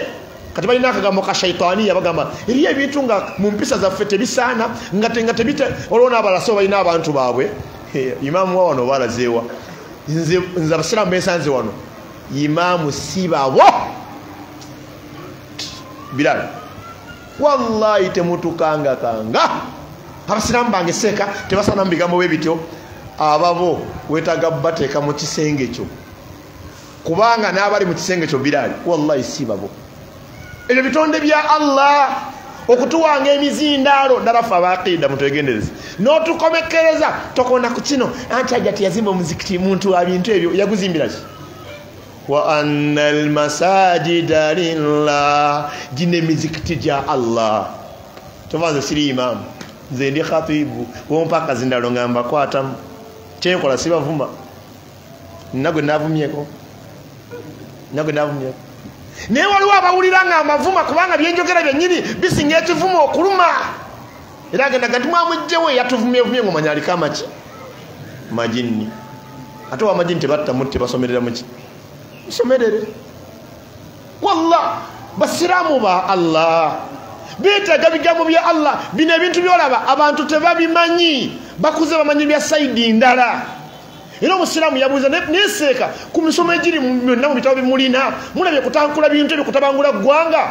kati balina akagambo ka shaitaani yabagamba eriyo ebintu nga mu mpisa zaffe tebisaana nga tebite olwo n'abalasa balina abantu baabwe imaamu wa wano balazeewa nze abasiraamu beesanze wano imaamu si babo Bilal wallahi temutukanga abasiraamu bange seeka tebasaana mu bigambo bwe bityo ababo wetaga bateeka mu kisenge kyo kubanga n'abali mu kisenge kyo Bilal wallahi si babo ebyo bitonde bya Allah okutuwanga emizindaalo darafa abaqida mutwegendereza n'otukomekereza tokona ku kino anti ajati yazimba omuzikiti muntu abintu ebyo yaguzimbira ki wa anna almasajida lillah jine mizikiti ja Allah tovanze siri imam nze ndi khatibu wompaka zindalo ngamba kwatamu kyenkola sibavuma nagwe navumyeko naye waliwo abawulira nga amavuma kubanga byenjogera byennyini bisinga ekivuma okuluma era agendaga nti mwamugjewo yatuvumyevumye ngomanya aliko amaki majini ate wamajini tebattamu tebasomerera muki isomerere wallah basiraamu ba Allah beetaaga bigambo bya Allah bino ebintu byolaba abantu tebabimanyi bakuze bamanyi bya saidi ndala era omusiraamu yabuuza neseeka ku misomo egiri byonna mu bitabo bimulina mulabye kutankula bintu ebyo kutabangula ggwanga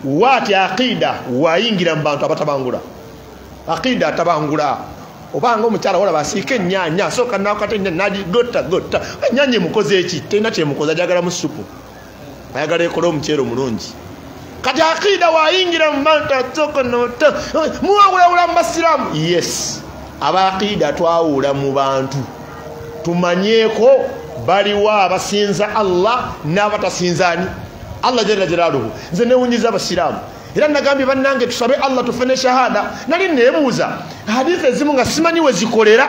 waati aqida wayingira mu bantu abatabangula aqida atabangula obanga omukyala olaba asiika ennyaanya sooka nakata ennyaanya nagigota ennyaanya emukoze eki terina kyemukoze ajagala mu supu ayagala ekole omuceere omulungi kati aqida wayingira mu bantu atokonota muwawulawula mu basiraamu yes abaaqida twawula mu bantu tumanyeko baliwo abasinza Allah n'abatasinzaani Allah jalla jalaaluhu nze newunyiza abasiraamu era nagambye bannange tusabe Allah tufune shahada nali neebuuza hadithi ezimu nga simanyi we zikolera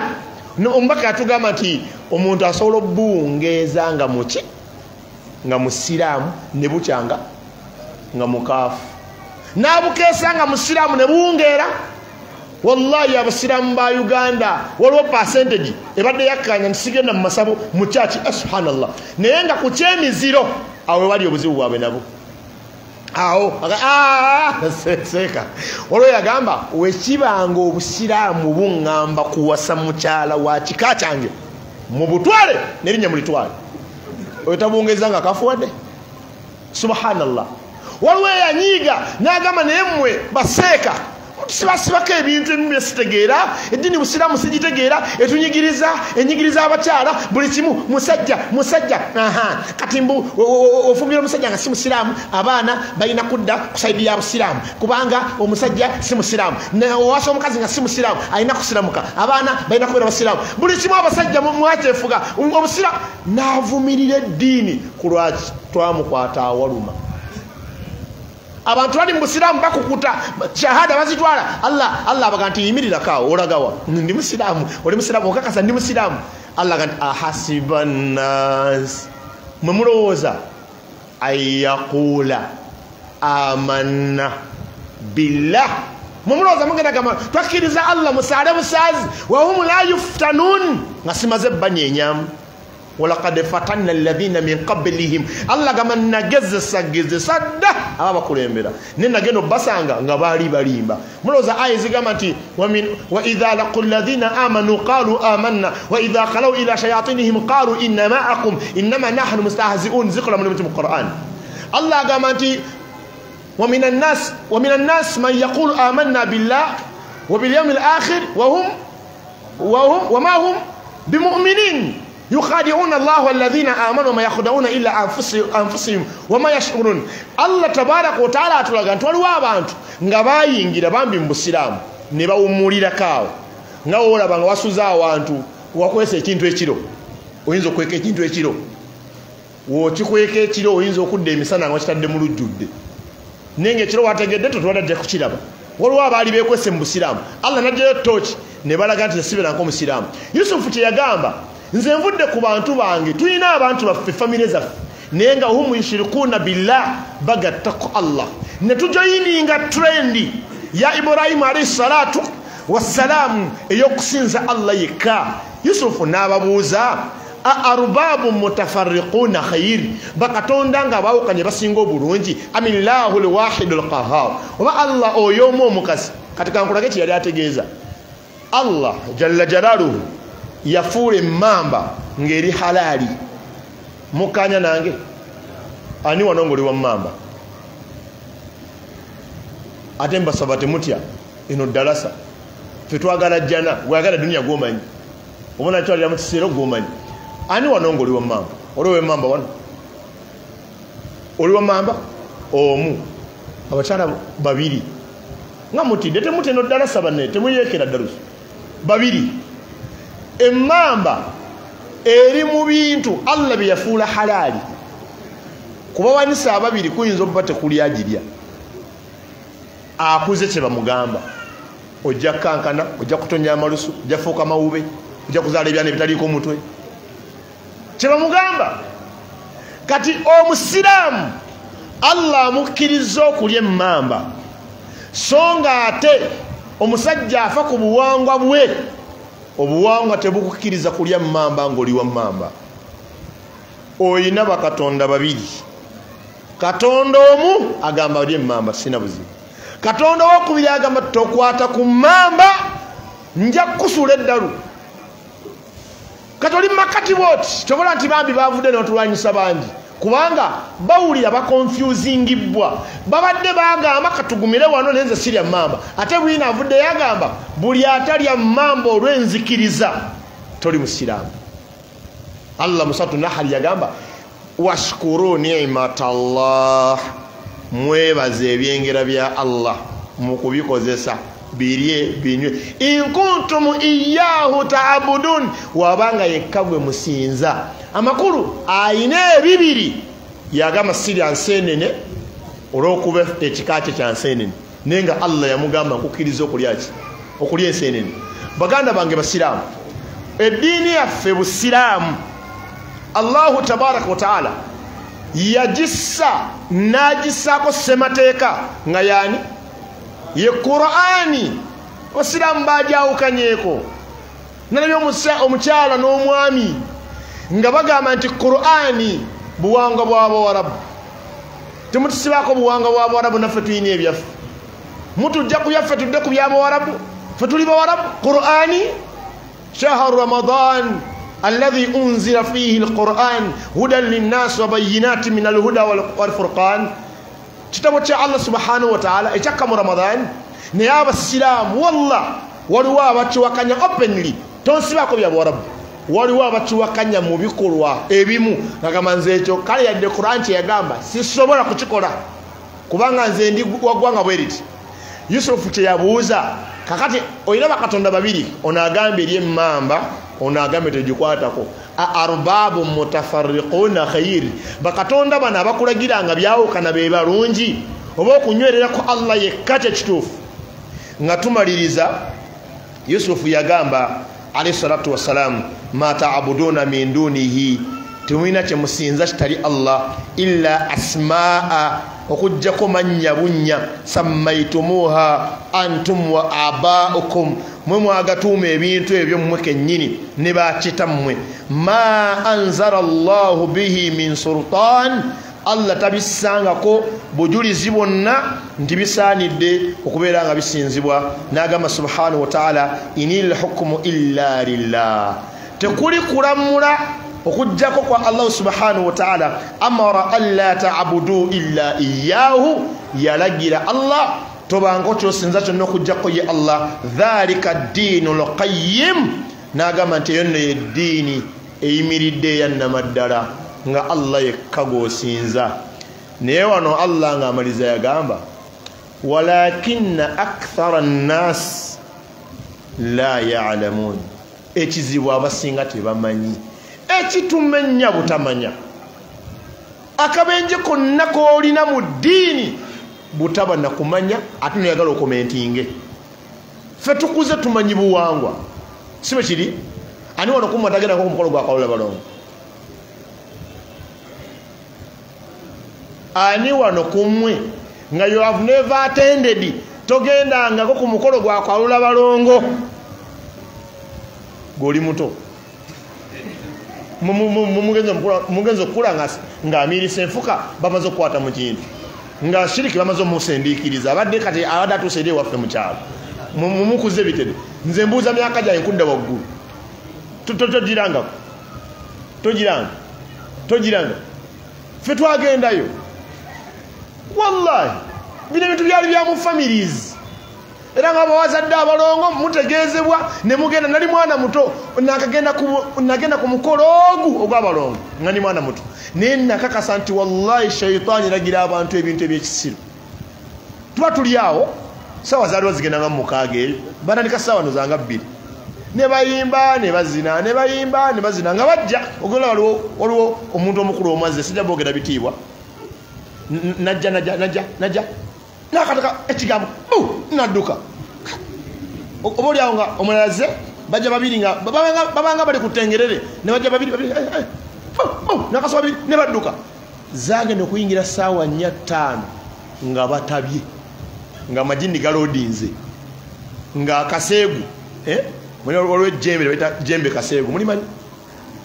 omubaka yatugamba nti omuntu asobola obuwungeeza nga muki nga musiraamu ne bukyanga nga mukaafu n'abukeesa nga musiraamu ne buwungeera wallahi abasiraamu ba Uganda waliwo percentage ebadde yakkanya ntisigenda mu masabo mu kyaki subhanallah naye nga ku kyemiziro awo wali obuzibu bwabwe nabo awo seeka olwo yagamba wekibanga obusiraamu buŋŋamba kuwasa mukyala wa kika kyange mu butwale nerinnya mulitwale oyo tabungeza nga kafuwadde subhanallah waliwo eyanyiiga n'agamba naye mmwe baseeka sibasibako ebintu ebimu byesitegeera eddiini busiraamu sigitegeera enyigiriza abakyala buli kimu musajja kati mbu ofumbira omusajja nga si musiraamu abaana balina kudda ku saidi ya busiraamu kubanga omusajja si musiraamu owasa omukazi nga si musiraamu alina kusiramuka abaana balina kubeera basiraamu buli kimu abasajja mwakyefuga obusiraamu n'avumirira eddiini ku lwaki twamukwata awaluma abantu bali mu busiraamu bakukuta shahada bazitwala Allah abaga nti yimirira kawo olagawa ndi musiraamu oli musiraamu okakasa ndi musiraamu Allah ganti ahasiban nas mumulowooza ayaqula amanna billah mumulowooza mugenda gamba twakkiriza Allah musaale busaazi wahum la yuftanun nga simaze banyenyamu walaqad fatanna alladhina min qablihim Allah gama nagezesa sadda abakulembera nenageno basanga nga bali balimba muloza aya zigamba nti wa idha laqul ladhina amanu qalu amanna wa idha khalu ila shayatinihim qalu inna ma'akum innama nahnu mustahzi'un zikra min al-Qur'an Allah gama nti wa minan nas man yaqulu amanna billah wa bil yawmil akhir wa ma hum bimu'minin يخادعون الله والذين آمنوا ما يخدعون إلا أنفسهم وما يشعرون الله تبارك وتعالى atulaga nti waliwo abantu nga bayingira bambi mu busiraamu ne bawummulira kaawo nga olaba nga wasuza awantu wakwesa ekintu ekiro oyinza okweka ekintu ekiro wokikweka ekiro oyinza okudda emisana nga kitadde mu lujjudde naye ngaekiro wategedde totwadadde kukiraba waliwo abaali bekwese mu busiraamu Allah najjayo tooki ne balaga nti sibeera nk'omusiraamu Yusufu kyeyagamba nze nvudde ku bantu bange tulina abantu baffe famire zaffe naye nga hum yushrikuuna billah bagatta ku Allah ne tujoyininga trendi ya Ibrahim alayhi salatu wassalamu eyokusinza Allah yekka. Yusufu n'ababuuza aarbabu mutafarriquna khayr bakatonda nga bawukanye basinga obulungi amillahu alwahidul qahhar oba Allah oyo omukasi. Katika nkulage kye yali ategeeza Allah jalla jalaluhu yafuula emmamba ng'eri halali. Mukanya nange ani wanongoli wa mmamba ate mbasaba temutya ino dalasa fetwagala jana wagala dunia gomanyi obona twalira mu kiseera gomanyi ani wanongoli wa mmamba oliwe mmamba wano oliwa mmamba omu abakyala babiri nga mutidde temutya ino dalasa banne temuyekera darusu babiri emmamba eri mu bintu Allah bye yafuula halali kuba wanisa ababiri kuyinza okuba tekuli agirya akuze kye bamugamba ojja kankana ojja kutonya amalusu ojja fuuka mawube ojja kuzaala ebyana ebitaliiko omutwe kye bamugamba. Kati omusiraamu Allah amukkiriza okulya emmamba so nga ate omusajja afa ku buwangwa bwe obuwangwa tebukukkiriza kulya mmamba ng'oli wa mmamba. Oyina bakatonda babiri, katonda omu agamba olya emmamba sina buzibu, katonda owokubiri agamba tokwata ku mmamba nja kukusula eddalu. Katoli makati boti tobola nti bambi bavudde n'otulwanyisa bangi kubanga bawulira bakonfusingibwa babadde bagamba katugumire wano nenze sirya mmamba ate bwina avudde yagamba buli atalya mmamba olw'enzikiriza toli musiraamu. Allah musatu nahali yagamba washkuru ni'matallah mwebaze ebyengera bya Allah mukubikozesa birye binywe in kuntum iyyahu ta'budun wabanga yekagwe musinza. Amakulu ayina ebibiri yagamba sirya nsenene olw'okuba ekikakye kya nsenene nenga Allah yamugamba nkukiriza okulya ki okulya ensenene. Baganda bange basiraamu eddiini yaffe busiraamu Allahu tabaraka wa taala yagissa n'agissaako ssemateeka nga yaani ye Qur'ani. Abasiraamu baajawukanyeeko nalabye omukyala n'omwami nga bagamba nti Qur'ani buwangwa bw'Abawarabu. Temutusibaako buwangwa bw'Abawarabu, naffe tuyina ebyaffe. Mutujja ku byaffe tudde ku by'Abawarabu, ffe tuli Bawarabu. Qur'ani shahru Ramadan alladhi unzila fihi alquran hudan linnas wa bayyinatin min alhuda wal furqan. Kitabo kya Allah subhanahu wa ta'ala ekyakka mu Ramadan naye abasiraamu wallah waliwo abakiwakanya openly, tonsibaako by'Abawarabu. Waliwo abakiwakanya mu bikolwa ebimu ngagamba nze ekyo kale yadde Qur'an kye yagamba sisobola kukikola kubanga nze ndi waggwanga bwe riti. Yusufu kye yabuuza kakati oyina bakatonda babiri, ono agamba eri emmamba, ono agambe tegikwatako. Arbabu mutafarriquna khayr, bakatonda bano abakulagiranga byawukana be balungi oba okunywerera ku Allah yekka kye kituufu. Nga tumaliriza Yusufu yagamba alayhi salatu wassalam ma ta'buduna min dunihi, temulina kye musinza kitali Allah illa asmaa okujjako mannya bunnya sammaytumuha antum wa abaukum, mwe mwagatuuma ebintu ebyo mmwe kennyini ne bakitammwe. Ma anzala Allahu bihi min sultan, Allah tabissangako bujulizi bwonna nti bisaanidde okubeera nga bisinzibwa. N'agamba subhanahu wa ta'ala inil hukmu illa lillah, tekuli kulamula okujjako kwa Allah subhanahu wa ta'ala. Amara alla ta'budu illa iyyahu, yalagira Allah tobango kyosinza kyonna okujjako ye Allah. Dhalika ad-dinul qayyim, n'agamba nti yonna yeddiini eyimiridde eyannamaddala nga Allah yekka g'osinza. Naye wano Allah ng'amaliza yagamba walakinna akthara nnas la ya'lamun, ekizibu abasinga tebamanyi, ekitumenya butamanya. Akabenje konna koolina mu ddiini butaba na kumanya ate noyagala okomentinge. Ffe tukuze tumanyi buwangwa, si bwe kiri? ani wano kumwe atagenda ku mukolo gwa kawula balongo ani wano kumwe nga you have never attended togendangako ku mukolo gwa kawula balongo goli muto mugenzo okukula nga amirise enfuka bamaze okukwata mu kintu nga shiriki bamaze omusendikiriza abadde kati abadde atuuseeri ewaffe mu kyalo mumukuze bitede nze mbuuza myaka gyange nkudda waggulu togiranga ffe twagendayo wallahi bino ebintu byali bya mu families era nga abawazadde abalongo mutegeezebwa ne mugenda nali mwana muto nagenda ku mukolo ogu ogw'abalongo nga ni mwana muto naye nakakasa nti wallahi shaitaani eragira abantu ebintu ebyekisiru tuba tuli awo sawa zaaliwo zigendanga mu mukaaga eyo banandika sawa no zanga bbiri ne bayimba ne bazina nga bajja ogenda waliwo omuntu omukulu omazze sijja boogera bitiibwa najja nakataka ekigambo nadduka oba oli awo nga omulalaze bajja babiri nga babanga bali ku ttengerere ne bajja babiri nakasoba babiri ne badduka zagenda okuyingira saawa 4-5 nga batabye nga majini galodinze nga kaseegu waliwo ejjembe baita jembe kaseegu mulimanyi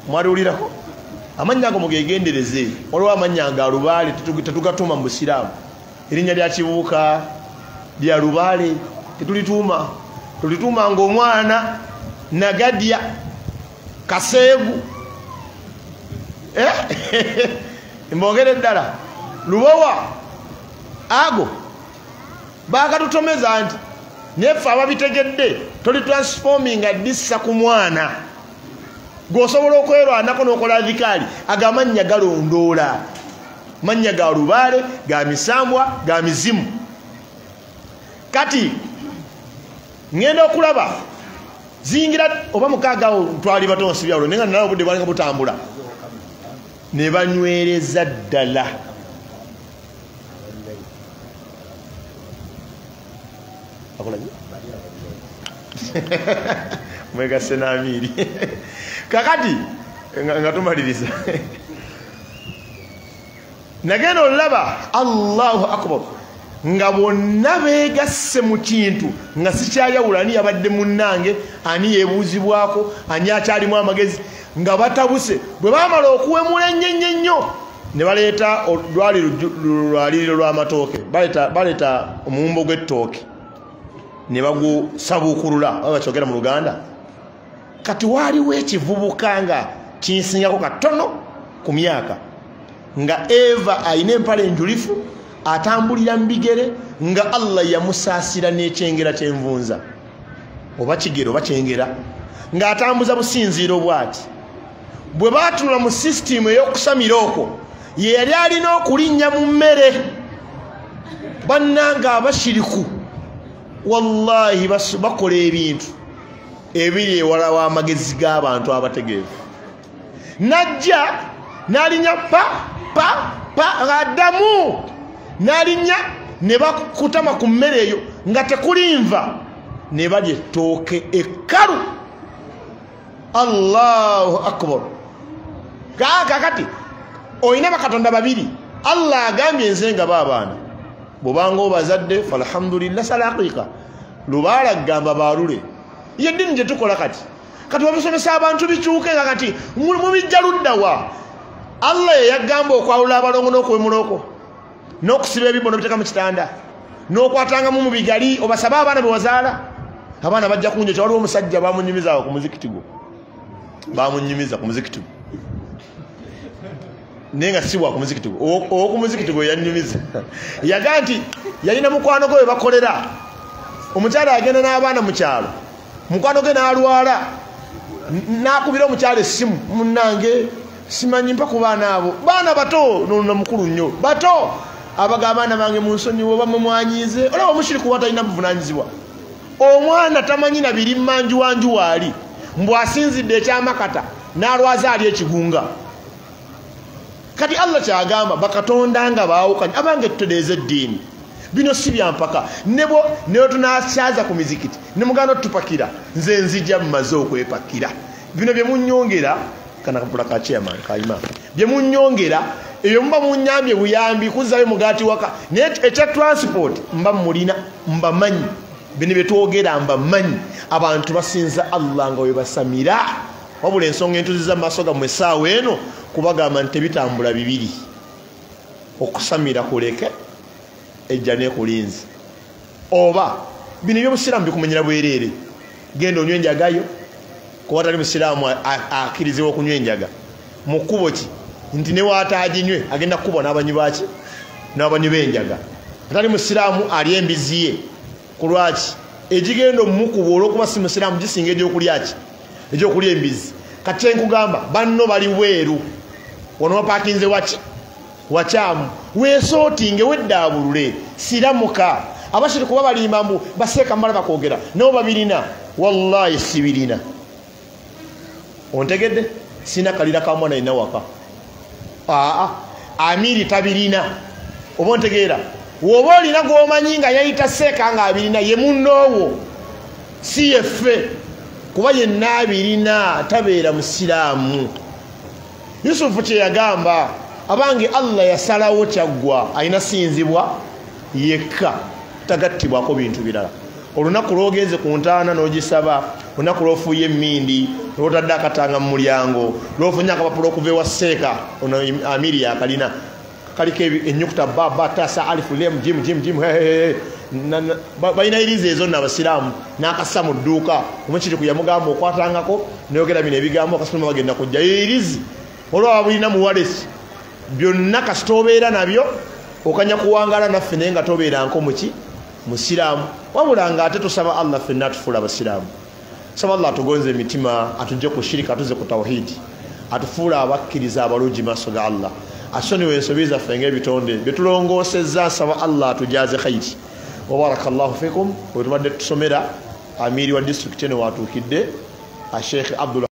mwaliwulirako amannya ago mugegendereze waliwo amannya nga lubaale tetugatuma mu busiraamu erinnya lya kibuuka lya lubaale tetulituuma tulituuma ng'omwana nagadya kaseegu mbogere ddala lubowa ago bakatutomeza nti neffe ababitegedde toli transforminga dissa ku mwana gwosobola okwerwanako n'okola vikaali agamannya galondoola mannya ga lubaale ga misambwa ga mizimu kati ngenda okulaba zingira oba mukaaga twali batonsi byawulo nenga nalawo budde bwalinga butambula ne banywereza ddala mwegase n'amiiri kakati nga tumaliriza nagenda olaba Allahu akbar nga bonna beegasse mu kintu nga sikyayawula ani yabadde munnange ani yeebuuzibwako ani akyalimu amagezi nga batabuse bwe baamala okuwemula ennyo ne baleeta lwaliriro lw'amatooke baleeta omuwumbo gw'ettooke ne bagusabuukulula oba bakyogera mu Luganda kati waaliwo ekivubuka nga kinsingako katono ku myaka nga Eva ayina empale enjulifu atambulira mu bigere nga Allah yamusaasira n'ekyengera kyenvunza oba kigero oba kyengera ng'atambuza businziiro bw'ati bwe baatula mu sisitimu ey'okusamira okwo ye yali alina okulinnya mu mmere bannanga abashiriku wallahi bakola ebintu ebiri ewala w'amagezi g'abantu abategeevu najja n'alinya ng'addamu n'alinya ne bakutama ku mmere eyo nga tekulinva ne balya ettooke ekkalu Allahu akbar kakati oyina bakatonda babiri Allah agambye nze nga baabaana bwobanga obazadde falhamdulillah salaqiqa lubaala gamba baalule yeddini gye tukola kati babisomesa abantu bikyuke nga kati mubijja luddawa Allah yeyagamba okwawula abalongo n'okwemula okwo n'okusiba ebibono biteeka mu kitanda n'okwatangamu mu bigali obasaba abaana bewazaala abaana bajja kunjoca waliwo omusajja bamunyumiza ku muzikiti gwo bamunyumiza ku muzikiti gwo naye nga sibwa ku muzikiti gwo owoku muzikiti gwe yanyumiza yaga nti yalina mukwano gwe bakolera omukyala yagenda n'abaana mu kyalo mukwano gwe n'alwala n'akubira omukyala essimu munnange simanyi mpa ku baana abo baana bato nonna mukulu nnyo bato abaga abaana bange mu nsonyi oba mumwanyize olaba omushiriku watalina buvunaanyizibwa omwana tamanyi na biri mmanjuwanju waali mbw asinzidde ekyamakata n'alwaza ali ekigunga kati Allah kyagamba bakatonda nga baawukanye abange tutereeza eddiini bino si byampaka nebo tunasyaza ku mizikiti ne muganda otupakira nze nzija mmaze okwepakira bino bye munnyongera kana kapula ka chairman kaima bye munnyongera ebyo mba munnyambye buyambi kuzayo mugati waka ne ekya transport mba mulina mba manyi bino bye twogera mba manyi abantu basinza Allah nga we basamira wabula ensonga entuziza masoga mwe saawa eno kubagamba nti bitambula bibiri okusamira kuleke ejja ne kulinzi oba bino by'obusiraamu bikumenyera bwerere genda onywe enjagayo kuba tali musiraamu akirizibwa okunywa enjaga mu kkubo ki nti ne waataaginywe agenda kukubwa n'abanywi baki n'abanywi b'enjaga atali musiraamu ali embizi ye ku lwaki egigenda omumukuba olw'okuba si musiraamu gisinga egyokulya ki egyokulya embizi kati enkugamba banno bali weeru wano wapaakinze waki wakyamu weesootinge weddaabulule siramuka abashiri kuba balimba mbu baseeka mbala bakwogera nabo babirina wallahi sibirina ontegedde sina kalira ka mwana ina waka amiri tabirina oba ontegeera woba olina gwomanyi nga yayita seeka nga abirina ye munnoowo si yeffe kuba yenna abirina tabeera musiraamu Yusufu kye yagamba abange Allah yasalawo kyaggwa alina sinzibwa yekka tagattibwako bintu birala olunaku lwogenze ku ntaana n'ogisaba olunaku lwofuuye emmindi lwotadde akatanga mu mulyango lwofunye akapapula okuva ewa seeka ono amiri yakalina kaliko ennyukuta baba tasa alifu lem jim balina iriza ezo nno abasiraamu n'akassa mu dduuka omukiriku yamugamba okwatangako nayogera bino ebigambo akasitoma bagenda kujja irizi olwaba bulina muwalesi byonna kasita obeera nabyo okanya kuwangala naffe naye nga tobeera nko muki musiraamu wabula nga ate tusaba Allah ffenna atufuula abasiraamu saba Allah atugonze emitima atujje ku shirika atuze ku tawhidi atufuula abakkiriza abalungi maaso ga Allah asonyiwe ensobi zaffe ng'ebitonde bye tulongoosezza nsaba Allah atujaze khayiri wa barakallahu fikum we tubadde tusomera amiri wa district eno watuukidde Sheikh Abdul